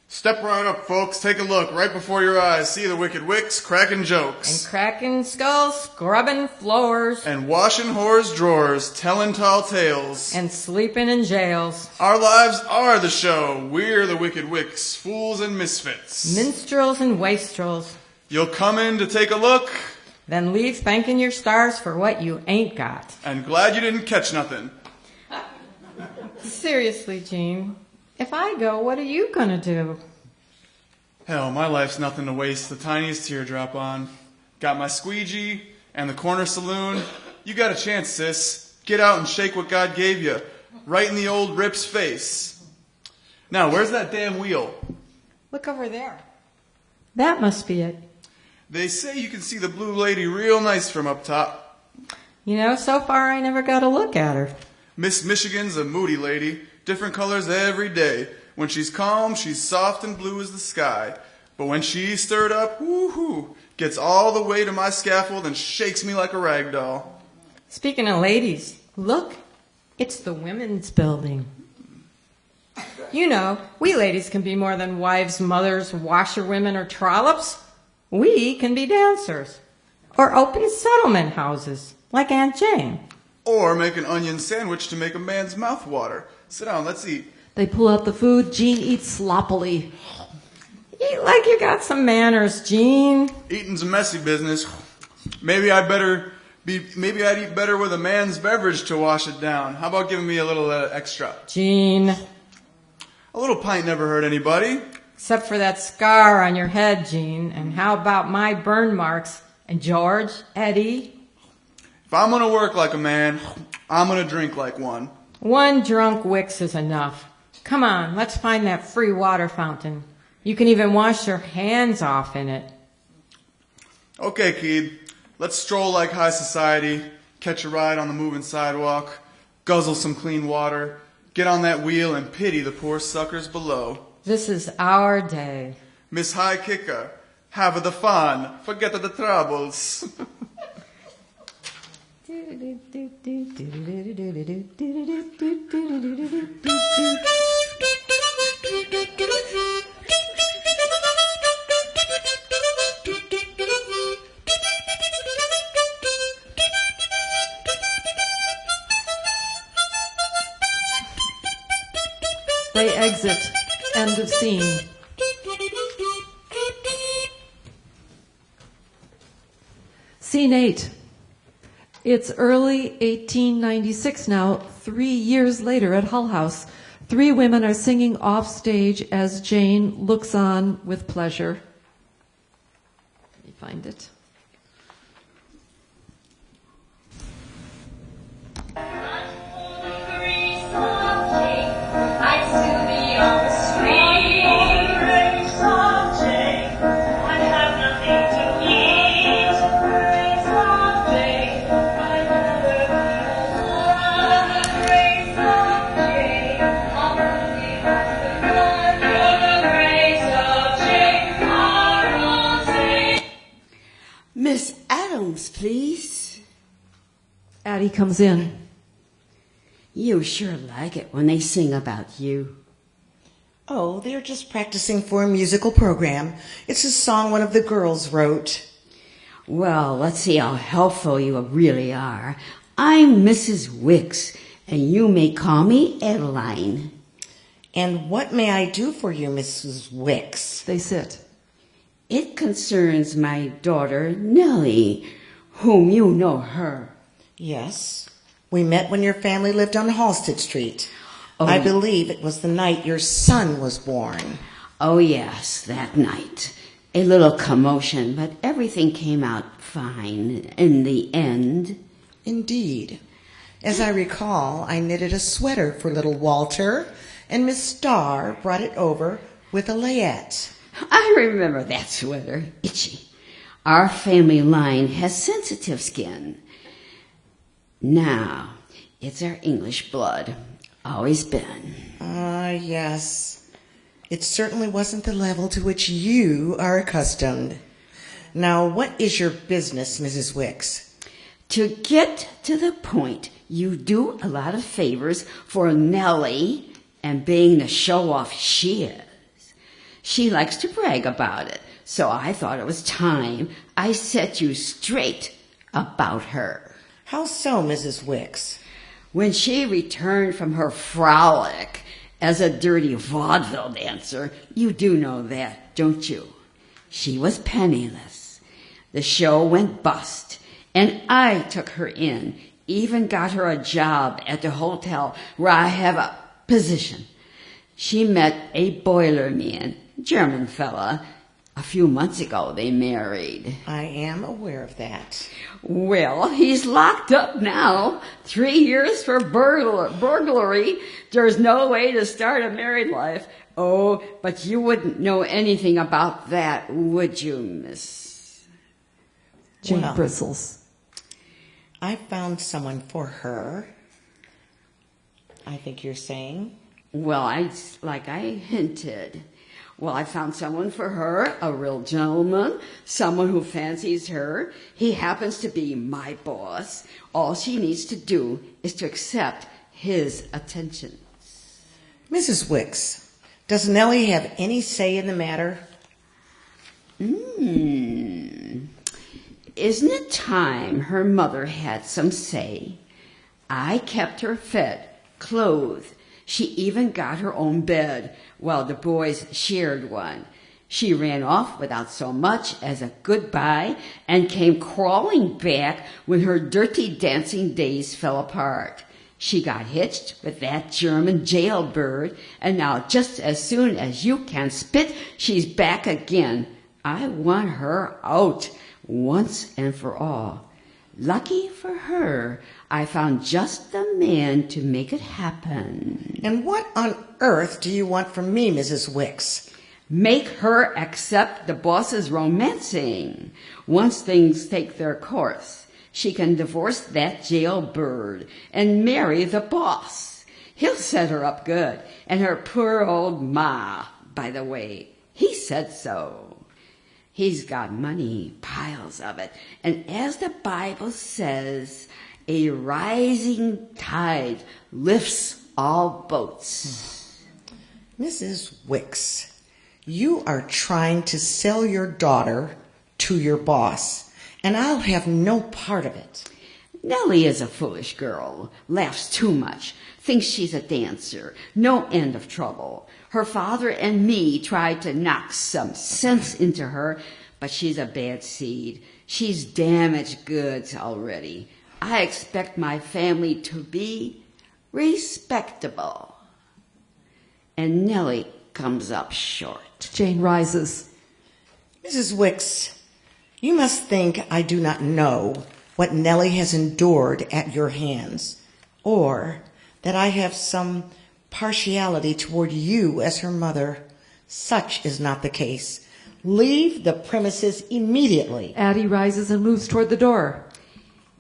Step right up, folks. Take a look. Right before your eyes. See the Wicked Wicks cracking jokes. And cracking skulls, scrubbing floors. And washing whores' drawers, telling tall tales. And sleeping in jails. Our lives are the show. We're the Wicked Wicks, fools and misfits. Minstrels and wastrels. You'll come in to take a look. Then leave thanking your stars for what you ain't got. And glad you didn't catch nothing. Seriously, Jean, if I go, what are you going to do? Hell, my life's nothing to waste the tiniest teardrop on. Got my squeegee and the corner saloon. You got a chance, sis. Get out and shake what God gave you. Right in the old Rip's face. Now, where's that damn wheel? Look over there. That must be it. They say you can see the blue lady real nice from up top. You know, so far I never got a look at her. Miss Michigan's a moody lady. Different colors every day. When she's calm, she's soft and blue as the sky. But when she's stirred up, woo-hoo, gets all the way to my scaffold and shakes me like a rag doll. Speaking of ladies, look, it's the women's building. You know, we ladies can be more than wives, mothers, washerwomen, or trollops. We can be dancers. Or open settlement houses, like Aunt Jane. Or make an onion sandwich to make a man's mouth water. Sit down, let's eat. They pull out the food. Jean eats sloppily. Eat like you got some manners, Jean. Eating's a messy business. Maybe I'd eat better with a man's beverage to wash it down. How about giving me a little extra? Jean. A little pint never hurt anybody. Except for that scar on your head, Jean. And how about my burn marks? And George, Eddie? If I'm gonna work like a man, I'm gonna drink like one. One drunk Wicks is enough. Come on, let's find that free water fountain. You can even wash your hands off in it. Okay, kid. Let's stroll like high society, catch a ride on the moving sidewalk, guzzle some clean water, get on that wheel and pity the poor suckers below. This is our day. Miss High Kicker, have the fun, forget the troubles. They exit. End of scene. Scene 8. It's early 1896 now, 3 years later at Hull House. 3 women are singing off stage as Jane looks on with pleasure. Let me find it. Miss Adams, please. Addie comes in. You sure like it when they sing about you. Oh, they're just practicing for a musical program. It's a song one of the girls wrote. Well, let's see how helpful you really are. I'm Mrs. Wicks, and you may call me Adeline. And what may I do for you, Mrs. Wicks? They sit. It concerns my daughter, Nellie, whom you know her. Yes. We met when your family lived on Halsted Street. Oh. I believe it was the night your son was born. Oh, yes, that night. A little commotion, but everything came out fine in the end. Indeed. As I recall, I knitted a sweater for little Walter, and Miss Starr brought it over with a layette. I remember that sweater. Itchy. Our family line has sensitive skin. Now, it's our English blood. Always been. Yes. It certainly wasn't the level to which you are accustomed. Now, what is your business, Mrs. Wicks? To get to the point, you do a lot of favors for Nellie, and being the show-off she is, she likes to brag about it. So I thought it was time I set you straight about her. How so, Mrs. Wicks? When she returned from her frolic as a dirty vaudeville dancer, you do know that, don't you? She was penniless. The show went bust, and I took her in, even got her a job at the hotel where I have a position. She met a boiler man, German fella. A few months ago they married. I am aware of that. Well, he's locked up now. 3 years for burglary. There's no way to start a married life. Oh, but you wouldn't know anything about that, would you, Miss? Jane Well, bristles. I found someone for her, I think you're saying. Well, like I hinted. Well, I found someone for her, a real gentleman, someone who fancies her. He happens to be my boss. All she needs to do is to accept his attentions. Mrs. Wicks, does Nellie have any say in the matter? Isn't it time her mother had some say? I kept her fed, clothed. She even got her own bed, while the boys shared one. She ran off without so much as a goodbye and came crawling back when her dirty dancing days fell apart. She got hitched with that German jailbird, and now just as soon as you can spit, she's back again. I want her out once and for all. Lucky for her, I found just the man to make it happen. And what on earth do you want from me, Mrs. Wicks? Make her accept the boss's romancing. Once things take their course, she can divorce that jailbird and marry the boss. He'll set her up good. And her poor old ma, by the way, he said so. He's got money, piles of it. And as the Bible says, a rising tide lifts all boats. Mrs. Wicks, you are trying to sell your daughter to your boss, and I'll have no part of it. Nellie is a foolish girl, laughs too much, thinks she's a dancer, no end of trouble. Her father and me tried to knock some sense into her, but she's a bad seed. She's damaged goods already. I expect my family to be respectable. And Nellie comes up short. Jane rises. Mrs. Wicks, you must think I do not know what Nellie has endured at your hands, or that I have some partiality toward you as her mother. Such is not the case. Leave the premises immediately. Addie rises and moves toward the door.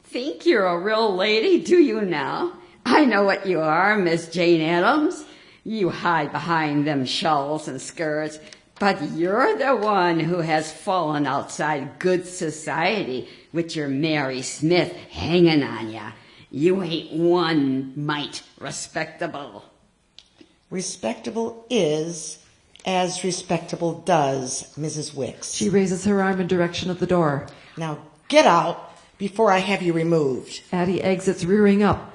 Think you're a real lady, do you now? I know what you are, Miss Jane Addams. You hide behind them shawls and skirts, but you're the one who has fallen outside good society with your Mary Smith hanging on ya. You ain't one mite respectable. Respectable is as respectable does, Mrs. Wicks. She raises her arm in direction of the door. Now get out before I have you removed. Addie exits, rearing up.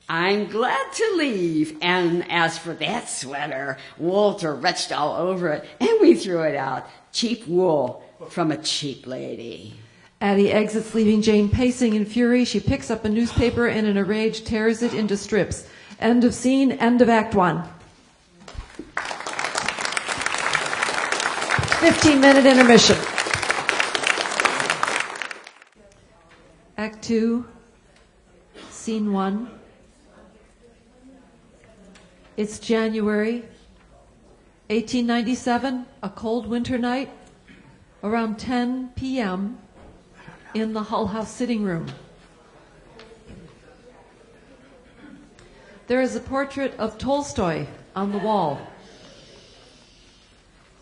I'm glad to leave. And as for that sweater, Walter retched all over it, and we threw it out. Cheap wool from a cheap lady. Addie exits, leaving Jane pacing in fury. She picks up a newspaper and in a rage tears it into strips. End of scene, end of Act 1. 15-minute intermission. Act 2, Scene 1. It's January 1897, a cold winter night, around 10 p.m. in the Hull House sitting room. There is a portrait of Tolstoy on the wall,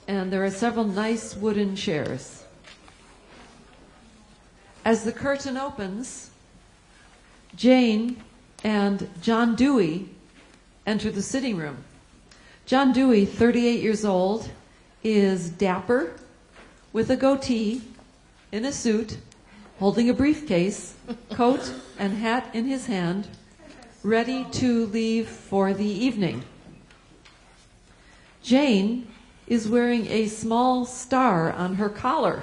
and there are several nice wooden chairs. As the curtain opens, Jane and John Dewey enter the sitting room. John Dewey, 38 years old, is dapper, with a goatee, in a suit, holding a briefcase, coat and hat in his hand, ready to leave for the evening. Jane is wearing a small star on her collar.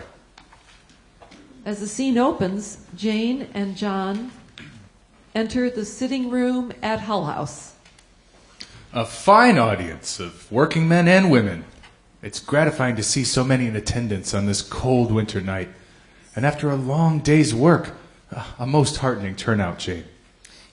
As the scene opens, Jane and John enter the sitting room at Hull House. A fine audience of working men and women. It's gratifying to see so many in attendance on this cold winter night. And after a long day's work, a most heartening turnout, Jane.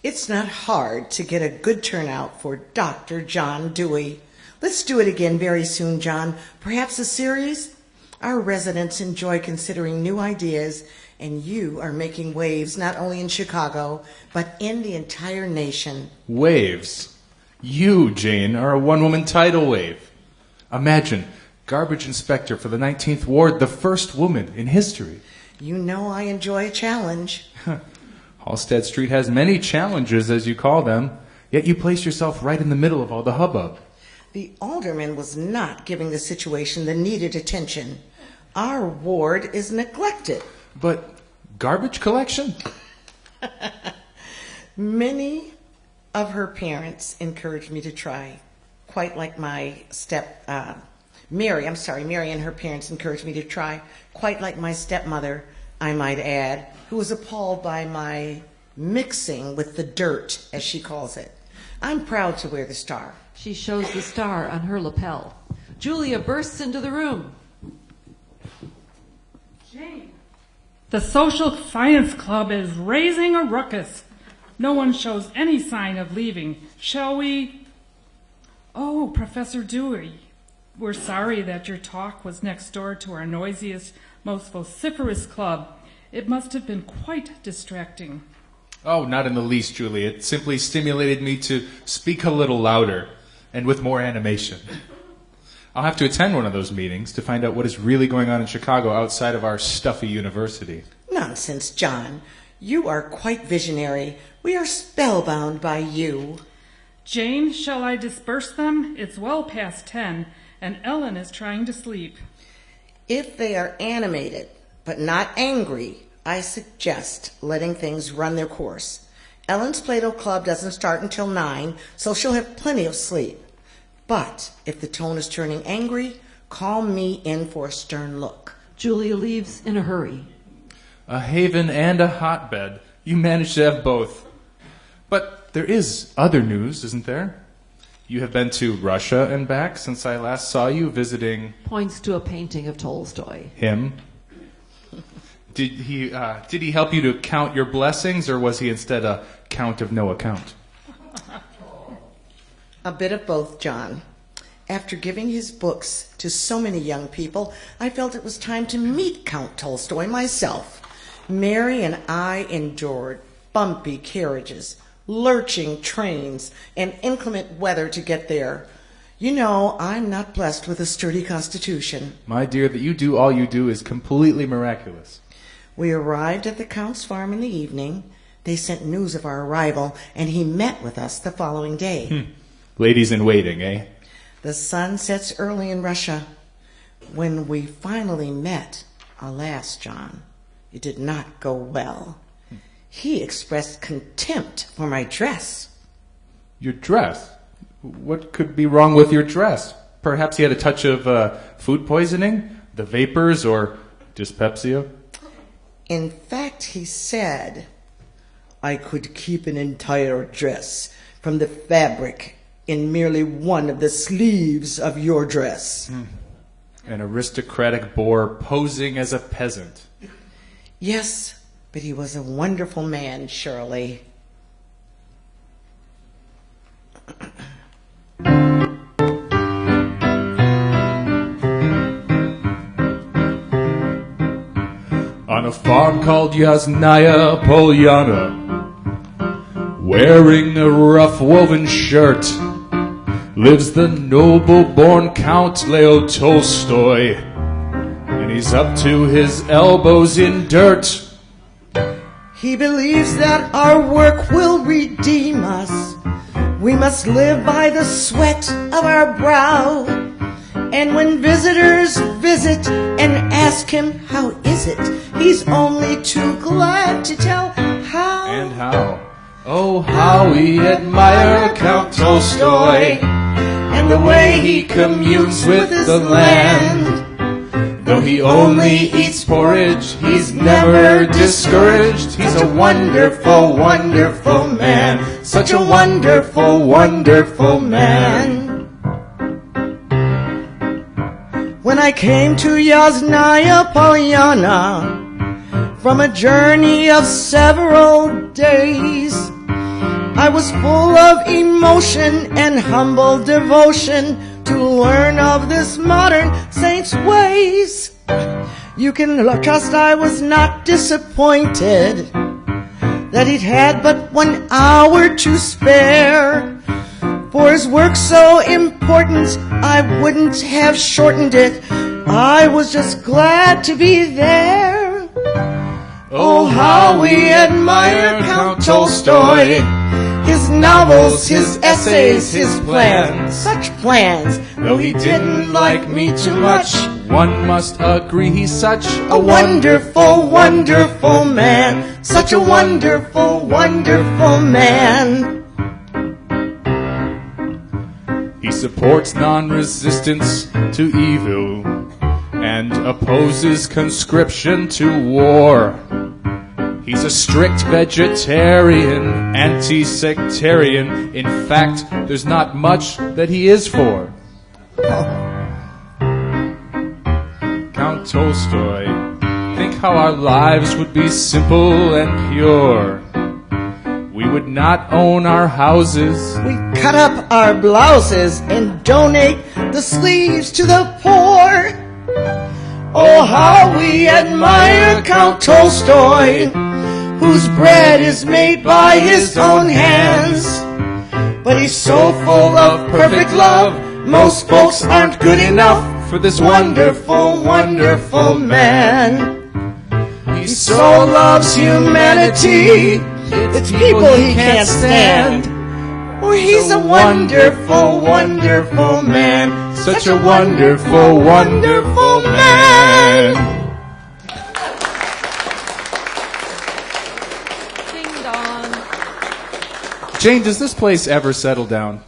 It's not hard to get a good turnout for Dr. John Dewey. Let's do it again very soon, John. Perhaps a series? Our residents enjoy considering new ideas, and you are making waves not only in Chicago, but in the entire nation. Waves? You, Jane, are a one-woman tidal wave. Imagine, garbage inspector for the 19th Ward, the first woman in history. You know I enjoy a challenge. Halstead Street has many challenges, as you call them, yet you place yourself right in the middle of all the hubbub. The alderman was not giving the situation the needed attention. Our ward is neglected. But garbage collection? Many of her parents encouraged me to try, quite like my Mary and her parents encouraged me to try, quite like my stepmother, I might add, who was appalled by my mixing with the dirt, as she calls it. I'm proud to wear the star. She shows the star on her lapel. Julia bursts into the room. Jane. The Social Science Club is raising a ruckus. No one shows any sign of leaving. Shall we? Oh, Professor Dewey, we're sorry that your talk was next door to our noisiest, most vociferous club. It must have been quite distracting. Oh, not in the least, Julie. It simply stimulated me to speak a little louder and with more animation. I'll have to attend one of those meetings to find out what is really going on in Chicago outside of our stuffy university. Nonsense, John. You are quite visionary. We are spellbound by you. Jane, shall I disperse them? It's well past 10, and Ellen is trying to sleep. If they are animated, but not angry, I suggest letting things run their course. Ellen's Play-Doh Club doesn't start until 9, so she'll have plenty of sleep. But if the tone is turning angry, call me in for a stern look. Julia leaves in a hurry. A haven and a hotbed. You managed to have both. But there is other news, isn't there? You have been to Russia and back since I last saw you visiting... Points to a painting of Tolstoy. Him? Did he help you to count your blessings, or was he instead a count of no account? A bit of both, John. After giving his books to so many young people, I felt it was time to meet Count Tolstoy myself. Mary and I endured bumpy carriages, lurching trains, and inclement weather to get there. You know, I'm not blessed with a sturdy constitution. My dear, that you do all you do is completely miraculous. We arrived at the Count's farm in the evening. They sent news of our arrival, and he met with us the following day. Ladies in waiting, eh? The sun sets early in Russia. When we finally met, alas, John, it did not go well. He expressed contempt for my dress. Your dress? What could be wrong with your dress? Perhaps he had a touch of food poisoning, the vapors, or dyspepsia? In fact, he said, I could keep an entire dress from the fabric in merely one of the sleeves of your dress. An aristocratic boor posing as a peasant. Yes, but he was a wonderful man, Shirley. On a farm called Yasnaya Polyana, wearing a rough woven shirt, lives the noble-born Count Leo Tolstoy, and he's up to his elbows in dirt. He believes that our work will redeem us. We must live by the sweat of our brow. And when visitors visit and ask him, how is it? He's only too glad to tell how. And how? Oh, how we admire Count Tolstoy and the way he communes with the land. Though he only eats porridge, he's never discouraged. He's a wonderful, wonderful man. Such a wonderful, wonderful man. When I came to Yasnaya Polyana from a journey of several days, I was full of emotion and humble devotion to learn of this modern saint's ways. You can trust I was not disappointed that he'd had but 1 hour to spare. For his work so important, I wouldn't have shortened it. I was just glad to be there. Oh, how we admire Count Tolstoy. His novels, his essays, his plans. Such plans, Though he didn't like me too much, one must agree he's such a wonderful, wonderful man. Such a wonderful, wonderful man. He supports non-resistance to evil and opposes conscription to war. He's a strict vegetarian, anti-sectarian. In fact, there's not much that he is for. Count Tolstoy, think how our lives would be simple and pure. We would not own our houses. We cut up our blouses and donate the sleeves to the poor. Oh, how we admire Count Tolstoy, whose bread is made by his own hands. But he's so full of perfect love, most folks aren't good enough for this wonderful, wonderful man. He so loves humanity, it's people he can't stand. Oh, he's a wonderful, wonderful man. Such a wonderful, wonderful man. Ding dong. Jane, does this place ever settle down?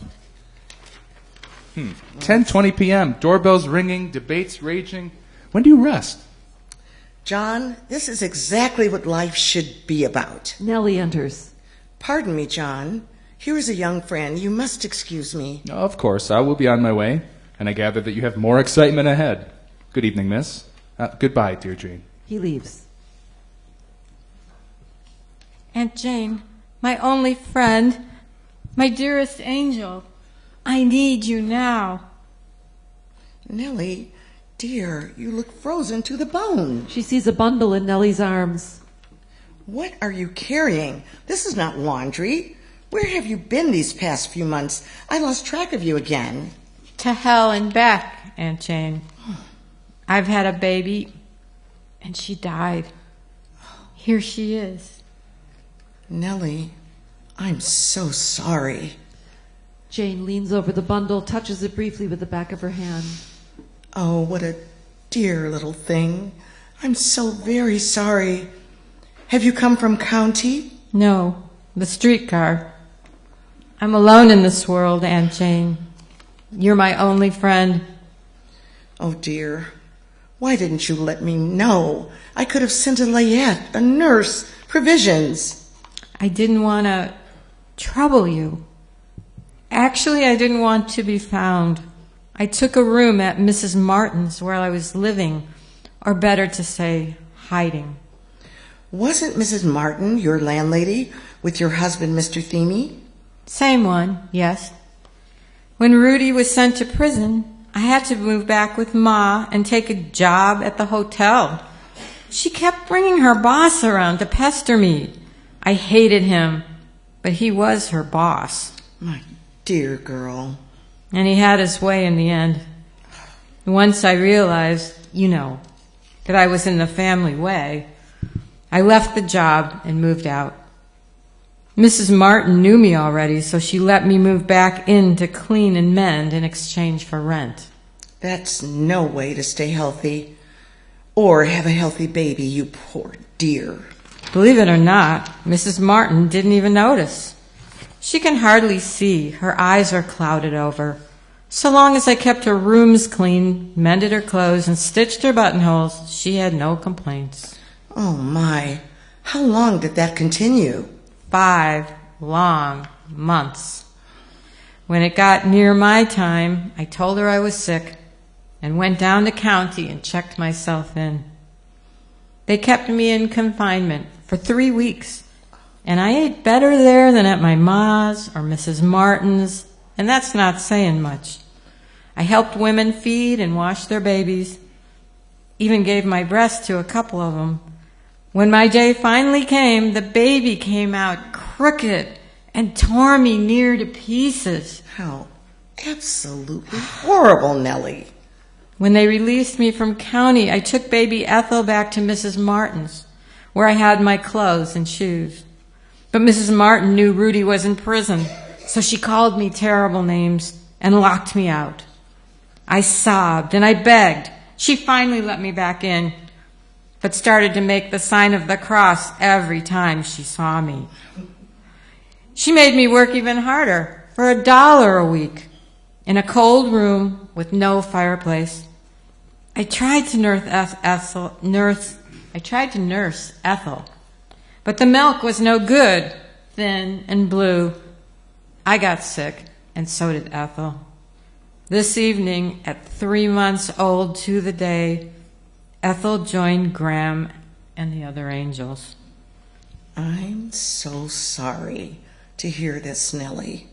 10:20 p.m., doorbells ringing, debates raging. When do you rest? John, this is exactly what life should be about. Nellie enters. Pardon me, John. Here is a young friend. You must excuse me. Of course, I will be on my way, and I gather that you have more excitement ahead. Good evening, miss. Goodbye, dear Jane. He leaves. Aunt Jane, my only friend, my dearest angel, I need you now. Nellie, dear, you look frozen to the bone. She sees a bundle in Nellie's arms. What are you carrying? This is not laundry. Where have you been these past few months? I lost track of you again. To hell and back, Aunt Jane. I've had a baby, and she died. Here she is. Nellie, I'm so sorry. Jane leans over the bundle, touches it briefly with the back of her hand. Oh, what a dear little thing. I'm so very sorry. Have you come from county? No, the streetcar. I'm alone in this world, Aunt Jane. You're my only friend. Oh, dear. Why didn't you let me know? I could have sent a layette, a nurse, provisions. I didn't want to trouble you. Actually, I didn't want to be found. I took a room at Mrs. Martin's where I was living, or better to say, hiding. Wasn't Mrs. Martin your landlady with your husband, Mr. Themey? Same one, yes. When Rudy was sent to prison, I had to move back with Ma and take a job at the hotel. She kept bringing her boss around to pester me. I hated him, but he was her boss. My dear girl. And he had his way in the end. Once I realized, that I was in the family way, I left the job and moved out. Mrs. Martin knew me already, so she let me move back in to clean and mend in exchange for rent. That's no way to stay healthy or have a healthy baby, you poor dear. Believe it or not, Mrs. Martin didn't even notice. She can hardly see. Her eyes are clouded over. So long as I kept her rooms clean, mended her clothes, and stitched her buttonholes, she had no complaints. Oh, my. How long did that continue? 5 long months. When it got near my time, I told her I was sick and went down to county and checked myself in. They kept me in confinement for 3 weeks, and I ate better there than at my ma's or Mrs. Martin's, and that's not saying much. I helped women feed and wash their babies, even gave my breast to a couple of them. When my day finally came, the baby came out crooked and tore me near to pieces. How absolutely horrible, Nellie. When they released me from county, I took baby Ethel back to Mrs. Martin's, where I had my clothes and shoes. But Mrs. Martin knew Rudy was in prison, so she called me terrible names and locked me out. I sobbed and I begged. She finally let me back in, but started to make the sign of the cross every time she saw me. She made me work even harder for $1 a week in a cold room with no fireplace. I tried to nurse Ethel, but the milk was no good, thin and blue. I got sick, and so did Ethel. This evening, at 3 months old to the day, Ethel joined Graham and the other angels. I'm so sorry to hear this, Nellie.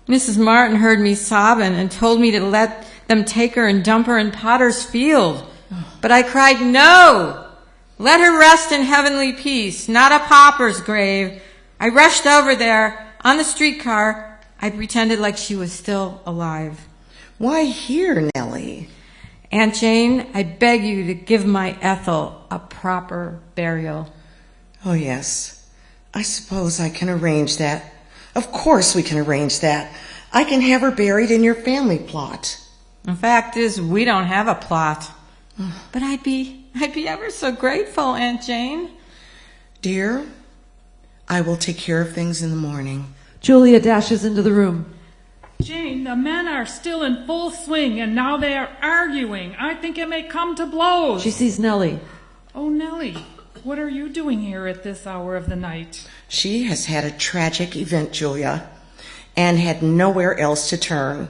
Mrs. Martin heard me sobbing and told me to let them take her and dump her in Potter's Field. But I cried, no! Let her rest in heavenly peace, not a pauper's grave. I rushed over there on the streetcar. I pretended like she was still alive. Why here, Nellie? Aunt Jane, I beg you to give my Ethel a proper burial. Oh, yes. I suppose I can arrange that. Of course we can arrange that. I can have her buried in your family plot. The fact is, we don't have a plot. But I'd be ever so grateful, Aunt Jane. Dear, I will take care of things in the morning. Julia dashes into the room. Jane, the men are still in full swing, and now they are arguing. I think it may come to blows. She sees Nellie. Oh, Nellie, what are you doing here at this hour of the night? She has had a tragic event, Julia, and had nowhere else to turn.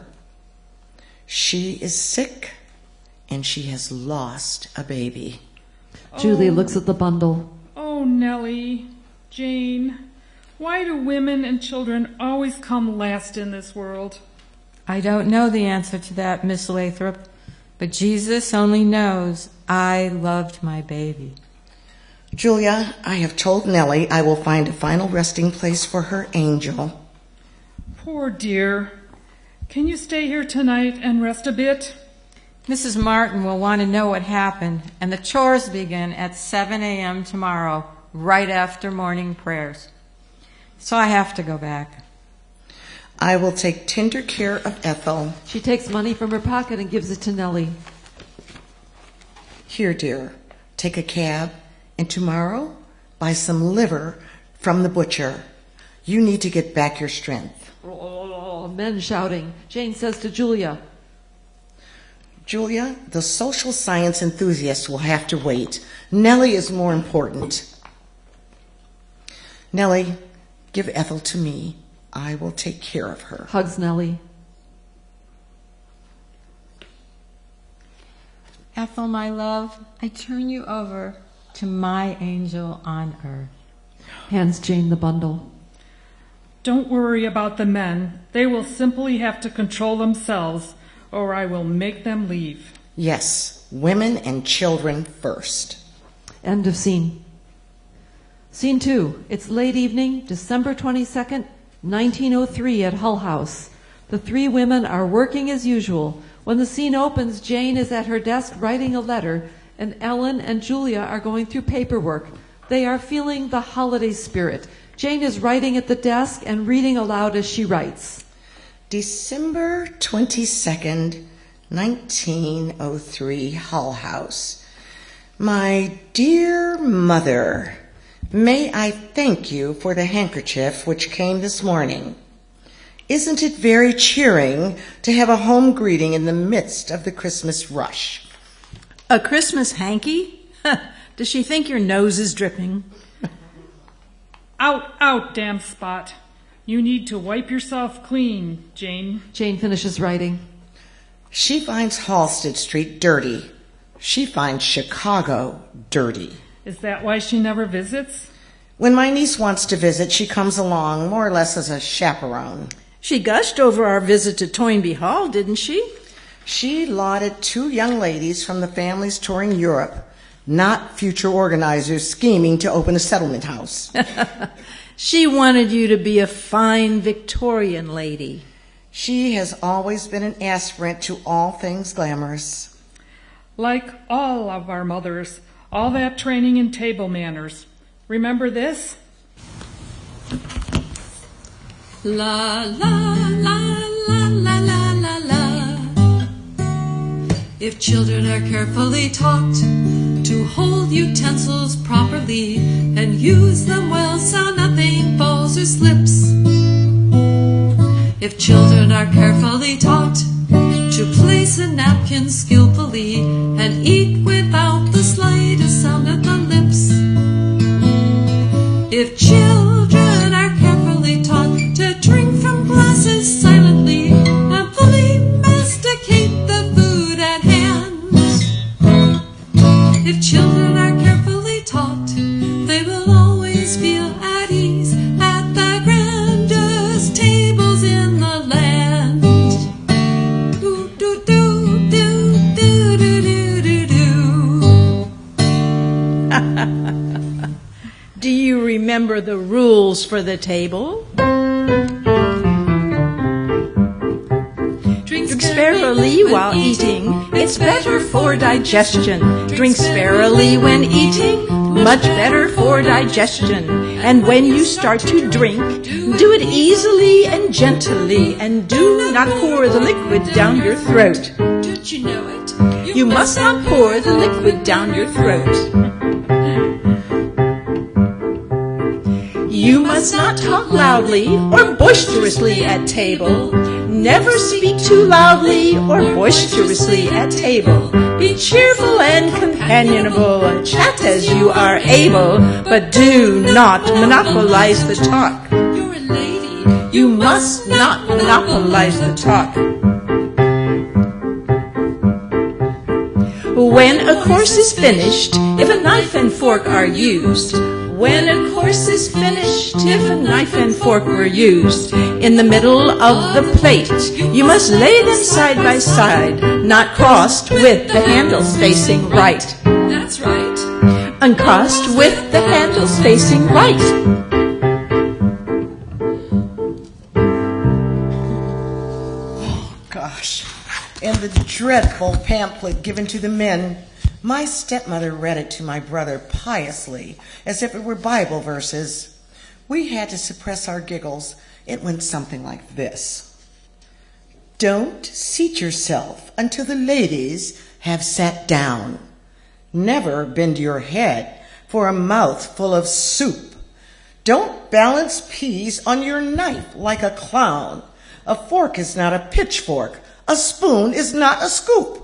She is sick, and she has lost a baby. Julia looks at the bundle. Oh, Nellie, Jane, why do women and children always come last in this world? I don't know the answer to that, Miss Lathrop, but Jesus only knows I loved my baby. Julia, I have told Nellie I will find a final resting place for her angel. Poor dear. Can you stay here tonight and rest a bit? Mrs. Martin will want to know what happened, and the chores begin at 7 a.m. tomorrow, right after morning prayers. So I have to go back. I will take tender care of Ethel. She takes money from her pocket and gives it to Nellie. Here, dear, take a cab, and tomorrow buy some liver from the butcher. You need to get back your strength. men shouting. Jane says to Julia, Julia, the social science enthusiast will have to wait. Nellie is more important. Nellie, give Ethel to me. I will take care of her. Hugs Nellie. Ethel, my love, I turn you over to my angel on earth. Hands Jane the bundle. Don't worry about the men. They will simply have to control themselves, or I will make them leave. Yes, women and children first. End of scene. Scene 2. It's late evening, December 22nd, 1903 at Hull House. The three women are working as usual. When the scene opens, Jane is at her desk writing a letter, and Ellen and Julia are going through paperwork. They are feeling the holiday spirit. Jane is writing at the desk and reading aloud as she writes. December 22nd, 1903, Hull House. My dear mother, may I thank you for the handkerchief which came this morning. Isn't it very cheering to have a home greeting in the midst of the Christmas rush? A Christmas hanky? Does she think your nose is dripping? Out, out, damn spot. You need to wipe yourself clean, Jane. Jane finishes writing. She finds Halsted Street dirty. She finds Chicago dirty. Is that why she never visits? When my niece wants to visit, she comes along more or less as a chaperone. She gushed over our visit to Toynbee Hall, didn't she? She lauded two young ladies from the families touring Europe, not future organizers scheming to open a settlement house. She wanted you to be a fine Victorian lady. She has always been an aspirant to all things glamorous. Like all of our mothers, all that training in table manners. Remember this? La la la la la la la la. If children are carefully taught to hold utensils properly and use them well so nothing falls or slips. If children are carefully taught to place a napkin skillfully and eat without the slightest sound of the lips. If children are carefully taught to drink from glasses silently and fully masticate the food at hand. If children are carefully taught, they will always feel at ease at the grandest tables in the land. Do do do do do do do do. Do you remember the rules for the table? Drink sparely while eating. It's better for digestion. Drink sparely when eating. Much better for digestion. And when you start to drink, do it easily and gently, and do not pour the liquid down your throat. Don't you know it? You must not pour the liquid down your throat. You must not talk loudly or boisterously at table. Never speak too loudly or boisterously at table. Be cheerful and companionable. Chat as you are able, but do not monopolize the talk. You're a lady. You must not monopolize the talk. When a course is finished, if a knife and fork are used, when a course is finished, if a knife and fork were used, in the middle of the plate, you must lay them side by side, not crossed with the handles facing right. That's right. Uncrossed with the handles facing right. Oh, gosh. And the dreadful pamphlet given to the men. My stepmother read it to my brother piously, as if it were Bible verses. We had to suppress our giggles. It went something like this. Don't seat yourself until the ladies have sat down. Never bend your head for a mouthful of soup. Don't balance peas on your knife like a clown. A fork is not a pitchfork. A spoon is not a scoop.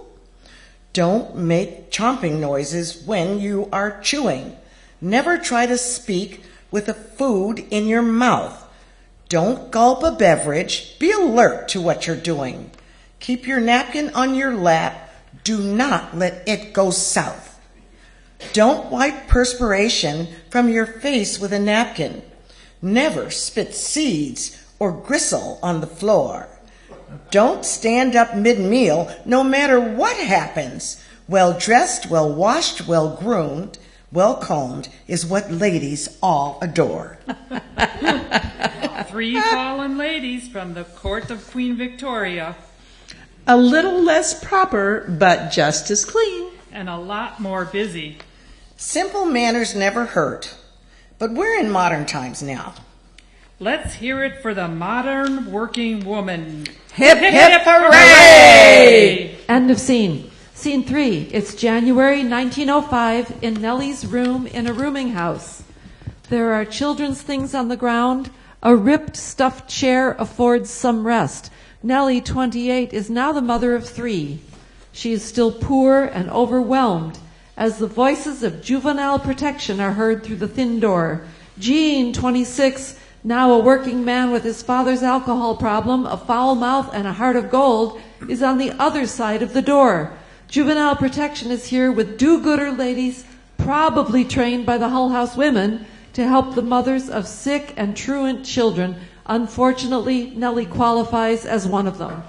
Don't make chomping noises when you are chewing. Never try to speak with the food in your mouth. Don't gulp a beverage. Be alert to what you're doing. Keep your napkin on your lap. Do not let it go south. Don't wipe perspiration from your face with a napkin. Never spit seeds or gristle on the floor. Don't stand up mid-meal no matter what happens. Well-dressed, well-washed, well-groomed, well-combed is what ladies all adore. 3 fallen ladies from the court of Queen Victoria. A little less proper, but just as clean. And a lot more busy. Simple manners never hurt, but we're in modern times now. Let's hear it for the modern working woman. Hip, hip, hooray! End of scene. Scene 3. It's January 1905 in Nellie's room in a rooming house. There are children's things on the ground. A ripped stuffed chair affords some rest. Nellie, 28, is now the mother of 3. She is still poor and overwhelmed as the voices of juvenile protection are heard through the thin door. Jean, 26, now a working man with his father's alcohol problem, a foul mouth, and a heart of gold, is on the other side of the door. Juvenile protection is here with do-gooder ladies, probably trained by the Hull House women, to help the mothers of sick and truant children. Unfortunately, Nellie qualifies as one of them.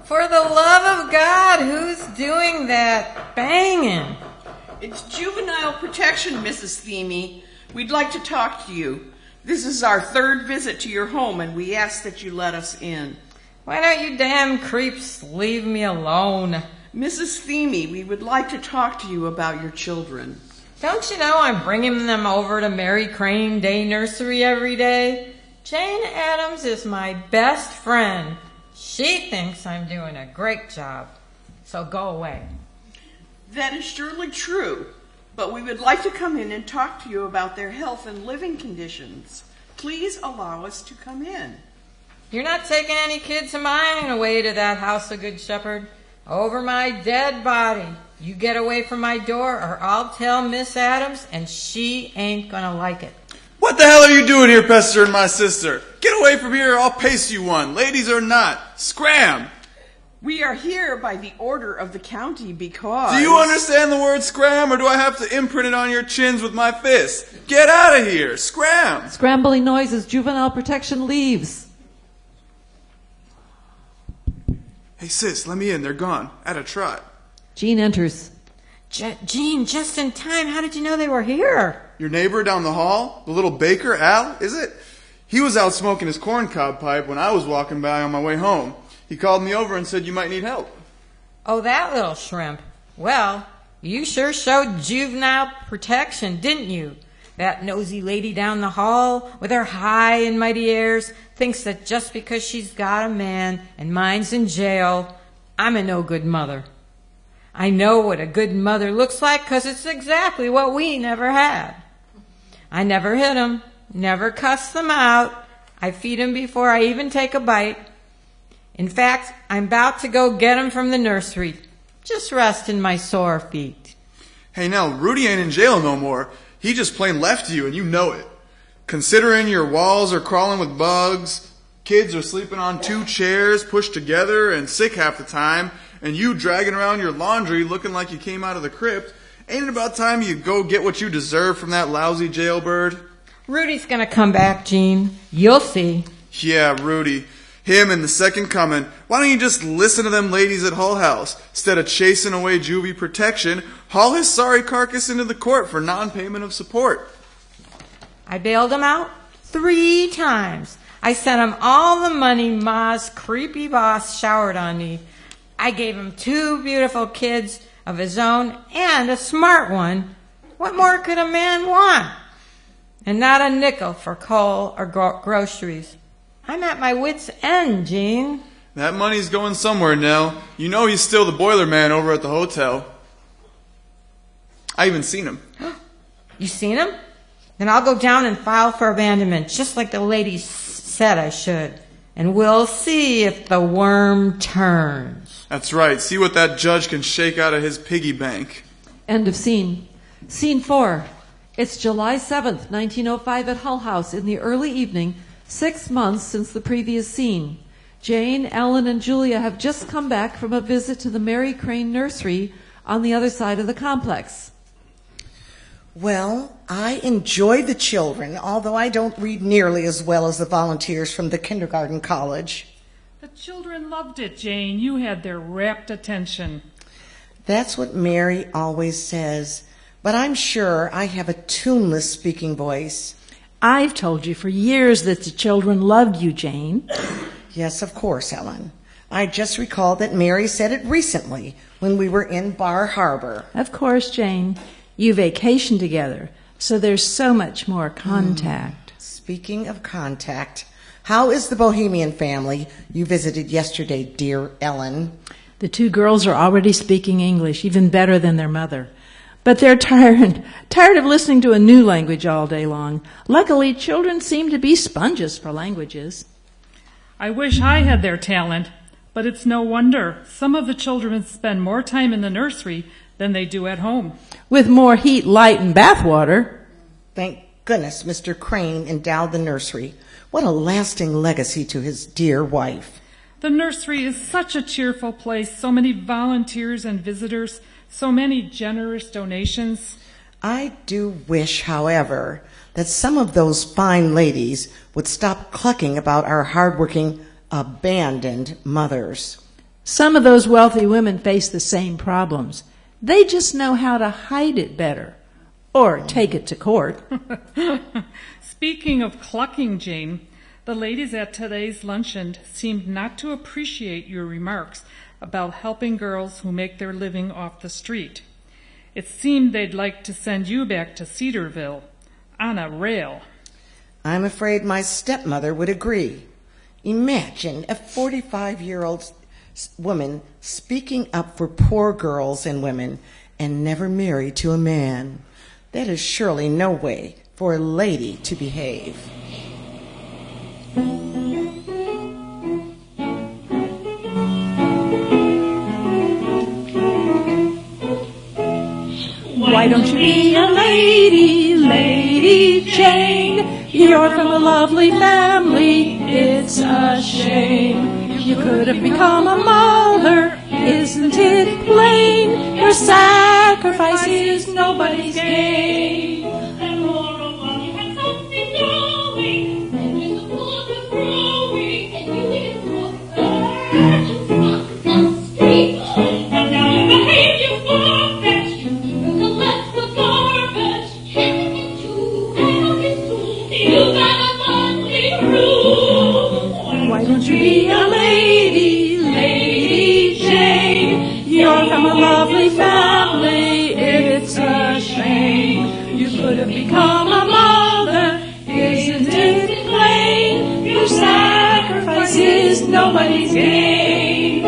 For the love of God, who's doing that banging? It's juvenile protection, Mrs. Themey. We'd like to talk to you. This is our 3rd visit to your home, and we ask that you let us in. Why don't you damn creeps leave me alone? Mrs. Themey, we would like to talk to you about your children. Don't you know I'm bringing them over to Mary Crane Day Nursery every day? Jane Addams is my best friend. She thinks I'm doing a great job. So go away. That is surely true, but we would like to come in and talk to you about their health and living conditions. Please allow us to come in. You're not taking any kids of mine away to that house of Good Shepherd. Over my dead body. You get away from my door or I'll tell Miss Addams and she ain't gonna like it. What the hell are you doing here pestering my sister? Get away from here or I'll paste you one. Ladies or not. Scram! We are here by the order of the county because... Do you understand the word scram or do I have to imprint it on your chins with my fist? Get out of here! Scram! Scrambling noise as juvenile protection leaves. Hey sis, let me in. They're gone. At a trot. Jean enters. Jean, just in time. How did you know they were here? Your neighbor down the hall? The little baker, Al, is it? He was out smoking his corncob pipe when I was walking by on my way home. He called me over and said you might need help. Oh, that little shrimp. Well, you sure showed juvenile protection, didn't you? That nosy lady down the hall with her high and mighty airs thinks that just because she's got a man and mine's in jail, I'm a no-good mother. I know what a good mother looks like because it's exactly what we never had. I never hit them, never cuss them out. I feed them before I even take a bite. In fact, I'm about to go get them from the nursery. Just resting my sore feet. Hey, Nell, Rudy ain't in jail no more. He just plain left you, and you know it. Considering your walls are crawling with bugs, kids are sleeping on 2 chairs pushed together and sick half the time, and you dragging around your laundry looking like you came out of the crypt, ain't it about time you go get what you deserve from that lousy jailbird? Rudy's gonna come back, Jean. You'll see. Yeah, Rudy. Him and the second coming. Why don't you just listen to them ladies at Hull House? Instead of chasing away juvie protection, haul his sorry carcass into the court for non-payment of support. I bailed him out 3 times. I sent him all the money Ma's creepy boss showered on me. I gave him 2 beautiful kids of his own and a smart one. What more could a man want? And not a nickel for coal or groceries. I'm at my wit's end, Jean. That money's going somewhere, Nell. You know he's still the boiler man over at the hotel. I even seen him. You seen him? Then I'll go down and file for abandonment, just like the ladies said I should. And we'll see if the worm turns. That's right. See what that judge can shake out of his piggy bank. End of scene. Scene 4. It's July 7th, 1905 at Hull House in the early evening, 6 months since the previous scene. Jane, Ellen, and Julia have just come back from a visit to the Mary Crane Nursery on the other side of the complex. Well, I enjoyed the children, although I don't read nearly as well as the volunteers from the kindergarten college. The children loved it, Jane. You had their rapt attention. That's what Mary always says, but I'm sure I have a tuneless speaking voice. I've told you for years that the children loved you, Jane. Yes, of course, Ellen. I just recalled that Mary said it recently when we were in Bar Harbor. Of course, Jane. You vacation together, so there's so much more contact. Speaking of contact, how is the Bohemian family you visited yesterday, dear Ellen? The 2 girls are already speaking English, even better than their mother. But they're tired of listening to a new language all day long. Luckily, children seem to be sponges for languages. I wish I had their talent, but it's no wonder. Some of the children spend more time in the nursery than they do at home. With more heat, light, and bathwater. Thank goodness Mr. Crane endowed the nursery. What a lasting legacy to his dear wife. The nursery is such a cheerful place, so many volunteers and visitors, so many generous donations. I do wish, however, that some of those fine ladies would stop clucking about our hardworking, abandoned mothers. Some of those wealthy women face the same problems. They just know how to hide it better, or take it to court. Speaking of clucking, Jane, the ladies at today's luncheon seemed not to appreciate your remarks about helping girls who make their living off the street. It seemed they'd like to send you back to Cedarville on a rail. I'm afraid my stepmother would agree. Imagine a 45-year-old woman speaking up for poor girls and women and never married to a man. That is surely no way for a lady to behave. Why don't you be a lady, Lady Jane? You're from a lovely family, it's a shame. You could have become a mother, isn't it plain? Your sacrifice is nobody's gain. And moreover, you had something growing, and when the food was growing, and you didn't throw the down the street. And now you behave, you far-fetched, you collect the garbage, hand it to, hand it to, you got a monthly rule. Why don't you be a lady, Lady Jane? You're from a lovely family, it's a shame. You could have become a mother, isn't it plain? Your sacrifice is nobody's gain.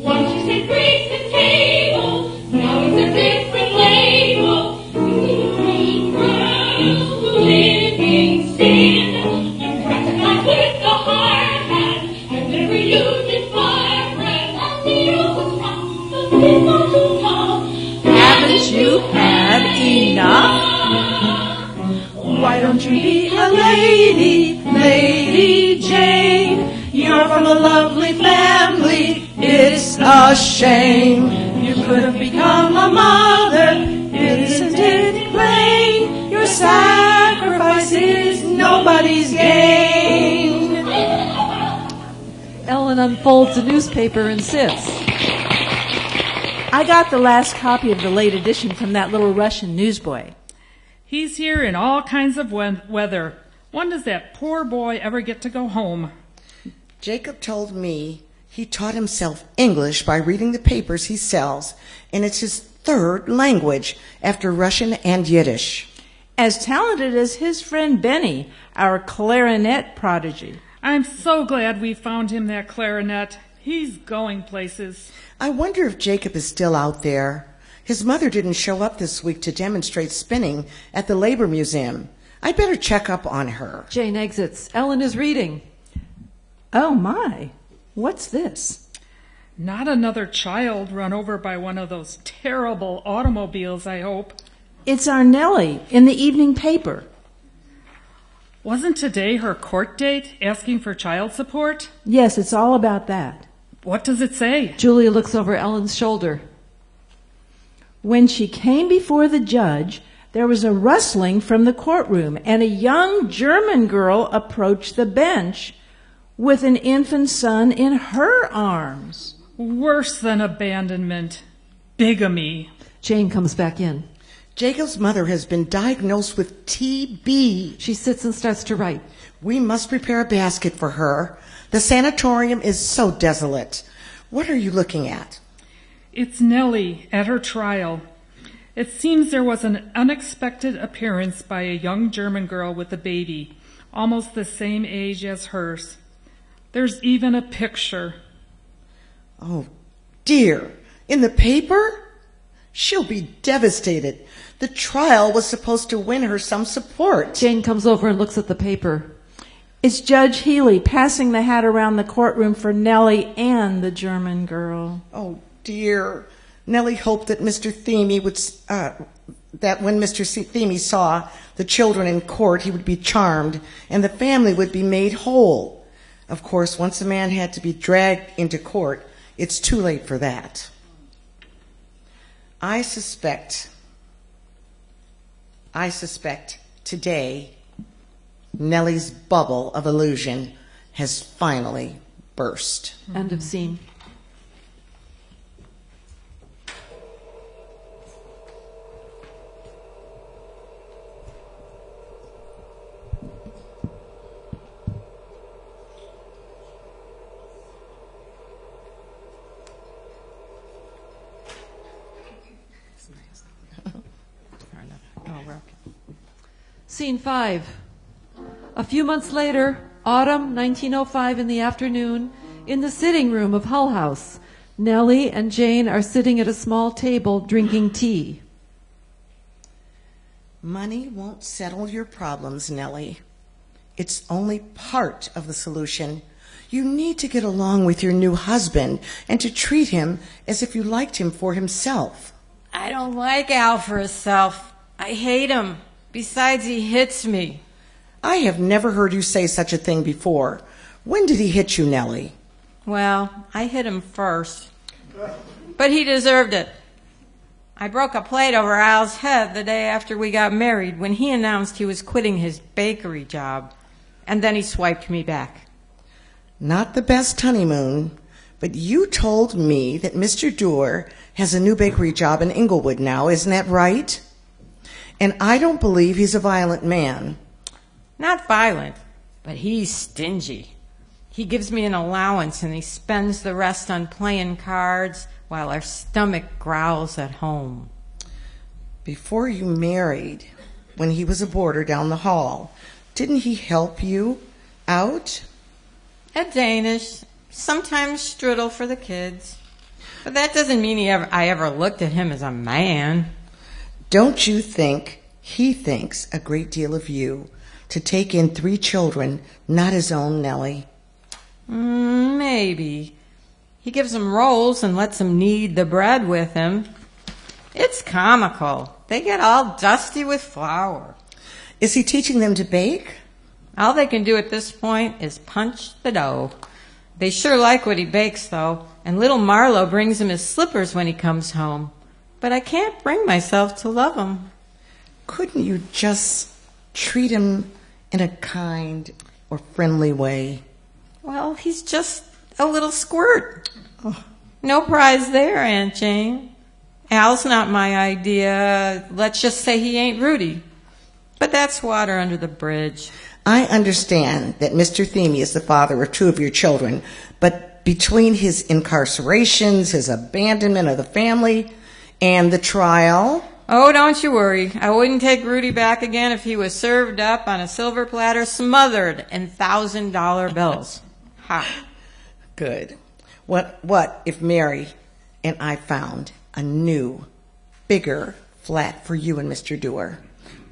Once you said grace the table, now it's a different label. You girl who live in sin. You practice with the hard hand, and never used it fire bread. And the old town, the people town. Haven't you had enough? Why don't you be a lady, Lady Jane? You're from a lovely family, it's a shame. You could have become a mother, isn't it plain? Your sacrifice is nobody's gain. Ellen unfolds a newspaper and sits. I got the last copy of the late edition from that little Russian newsboy. He's here in all kinds of weather. When does that poor boy ever get to go home? Jacob told me he taught himself English by reading the papers he sells, and it's his third language after Russian and Yiddish. As talented as his friend Benny, our clarinet prodigy. I'm so glad we found him that clarinet. He's going places. I wonder if Jacob is still out there. His mother didn't show up this week to demonstrate spinning at the Labor Museum. I'd better check up on her. Jane exits. Ellen is reading. Oh, my. What's this? Not another child run over by one of those terrible automobiles, I hope. It's our Nellie in the evening paper. Wasn't today her court date asking for child support? Yes, it's all about that. What does it say? Julia looks over Ellen's shoulder. When she came before the judge, there was a rustling from the courtroom, and a young German girl approached the bench with an infant son in her arms. Worse than abandonment. Bigamy. Jane comes back in. Jacob's mother has been diagnosed with TB. She sits and starts to write. We must prepare a basket for her. The sanatorium is so desolate. What are you looking at? It's Nellie at her trial. It seems there was an unexpected appearance by a young German girl with a baby, almost the same age as hers. There's even a picture. Oh, dear. In the paper? She'll be devastated. The trial was supposed to win her some support. Jane comes over and looks at the paper. It's Judge Healy passing the hat around the courtroom for Nellie and the German girl. Oh, dear. Nellie hoped that Mr. Themey would, that when Mr. Themey saw the children in court, he would be charmed and the family would be made whole. Of course, once a man had to be dragged into court, it's too late for that. I suspect today Nellie's bubble of illusion has finally burst. End of scene. Scene 5. A few months later, autumn 1905 in the afternoon, in the sitting room of Hull House, Nellie and Jane are sitting at a small table drinking tea. Money won't settle your problems, Nellie. It's only part of the solution. You need to get along with your new husband and to treat him as if you liked him for himself. I don't like Al for himself. I hate him. Besides, he hits me. I have never heard you say such a thing before. When did he hit you, Nellie? Well, I hit him first. But he deserved it. I broke a plate over Al's head the day after we got married when he announced he was quitting his bakery job. And then he swiped me back. Not the best honeymoon, but you told me that Mr. Dewar has a new bakery job in Inglewood now, isn't that right? And I don't believe he's a violent man. Not violent, but he's stingy. He gives me an allowance and he spends the rest on playing cards while our stomach growls at home. Before you married, when he was a boarder down the hall, didn't he help you out? At Danish, sometimes strudel for the kids. But that doesn't mean I ever looked at him as a man. Don't you think he thinks a great deal of you to take in 3 children, not his own, Nellie? Maybe. He gives them rolls and lets them knead the bread with him. It's comical. They get all dusty with flour. Is he teaching them to bake? All they can do at this point is punch the dough. They sure like what he bakes, though, and little Marlowe brings him his slippers when he comes home. But I can't bring myself to love him. Couldn't you just treat him in a kind or friendly way? Well, he's just a little squirt. Oh. No prize there, Aunt Jane. Al's not my idea. Let's just say he ain't Rudy. But that's water under the bridge. I understand that Mr. Themey is the father of 2 of your children, but between his incarcerations, his abandonment of the family, and the trial... Oh, don't you worry. I wouldn't take Rudy back again if he was served up on a silver platter smothered in $1,000 bills. Ha. Good. What if Mary and I found a new, bigger flat for you and Mr. Dewar?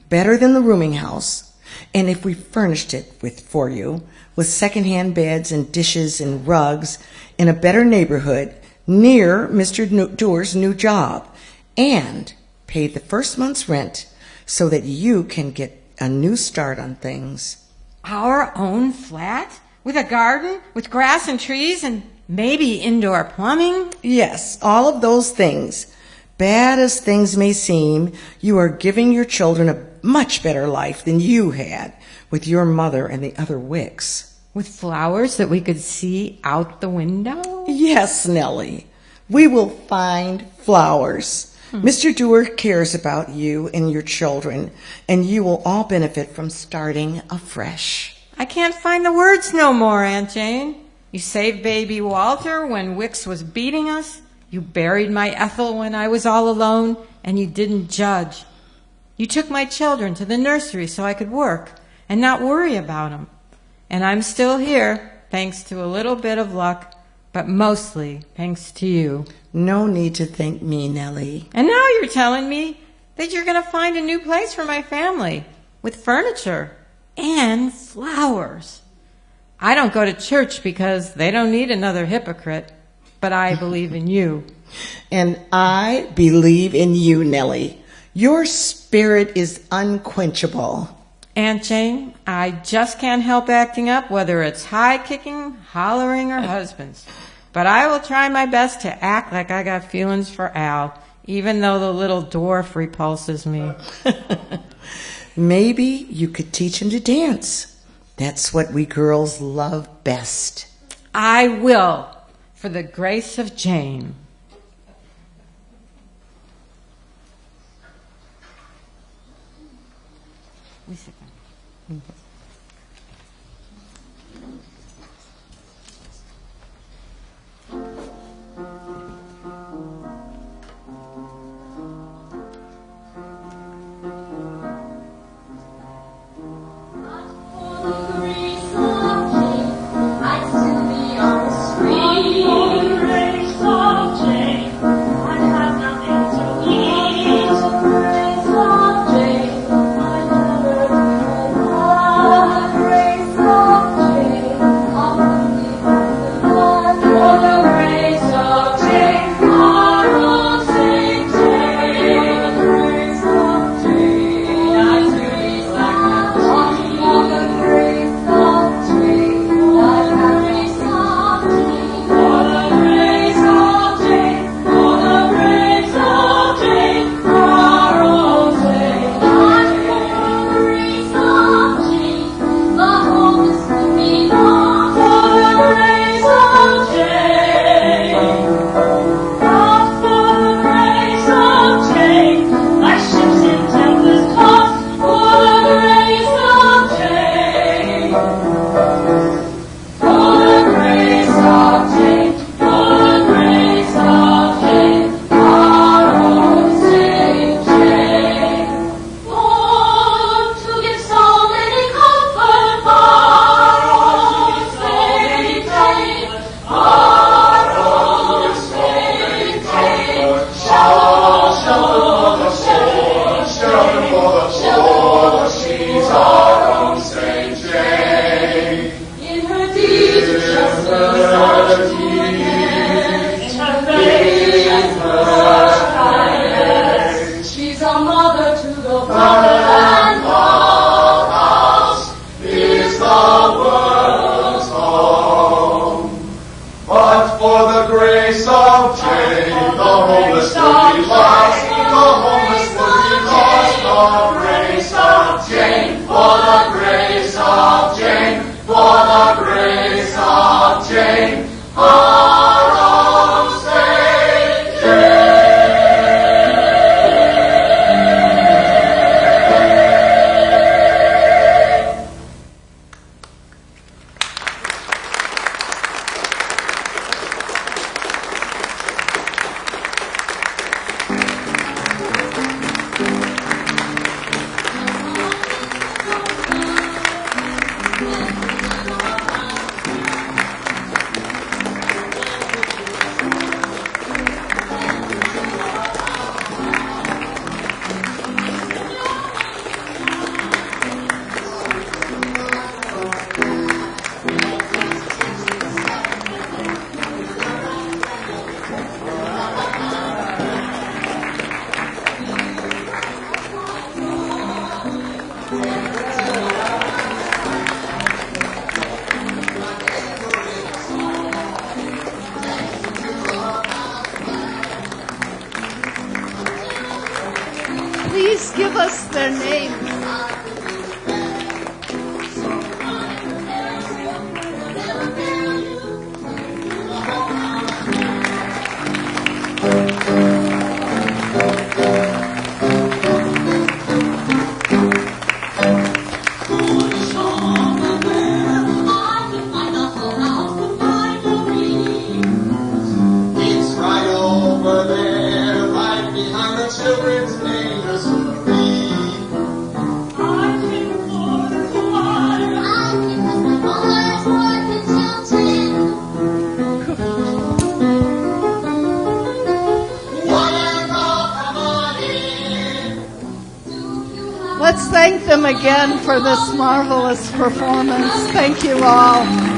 Better than the rooming house. And if we furnished it for you with secondhand beds and dishes and rugs in a better neighborhood near Mr. Doer's new job, and paid the first month's rent so that you can get a new start on things. Our own flat? With a garden? With grass and trees and maybe indoor plumbing? Yes, all of those things. Bad as things may seem, you are giving your children a much better life than you had with your mother and the other Wicks. With flowers that we could see out the window? Yes, Nellie. We will find flowers. Mr. Dewar cares about you and your children, and you will all benefit from starting afresh. I can't find the words no more, Aunt Jane. You saved baby Walter when Wicks was beating us. You buried my Ethel when I was all alone, and you didn't judge. You took my children to the nursery so I could work and not worry about them. And I'm still here, thanks to a little bit of luck, but mostly thanks to you. No need to thank me, Nellie. And now you're telling me that you're going to find a new place for my family with furniture and flowers. I don't go to church because they don't need another hypocrite, but I believe in you. And I believe in you, Nellie. Your spirit is unquenchable. Aunt Jane, I just can't help acting up, whether it's high-kicking, hollering, or husbands. But I will try my best to act like I got feelings for Al, even though the little dwarf repulses me. Maybe you could teach him to dance. That's what we girls love best. I will, for the grace of Jane. please give us their name. It's right over there, right behind the children's nursery. I think more than one. I think that's my mother's work until 10. Come on in. Let's thank them again for this marvelous performance. Thank you all.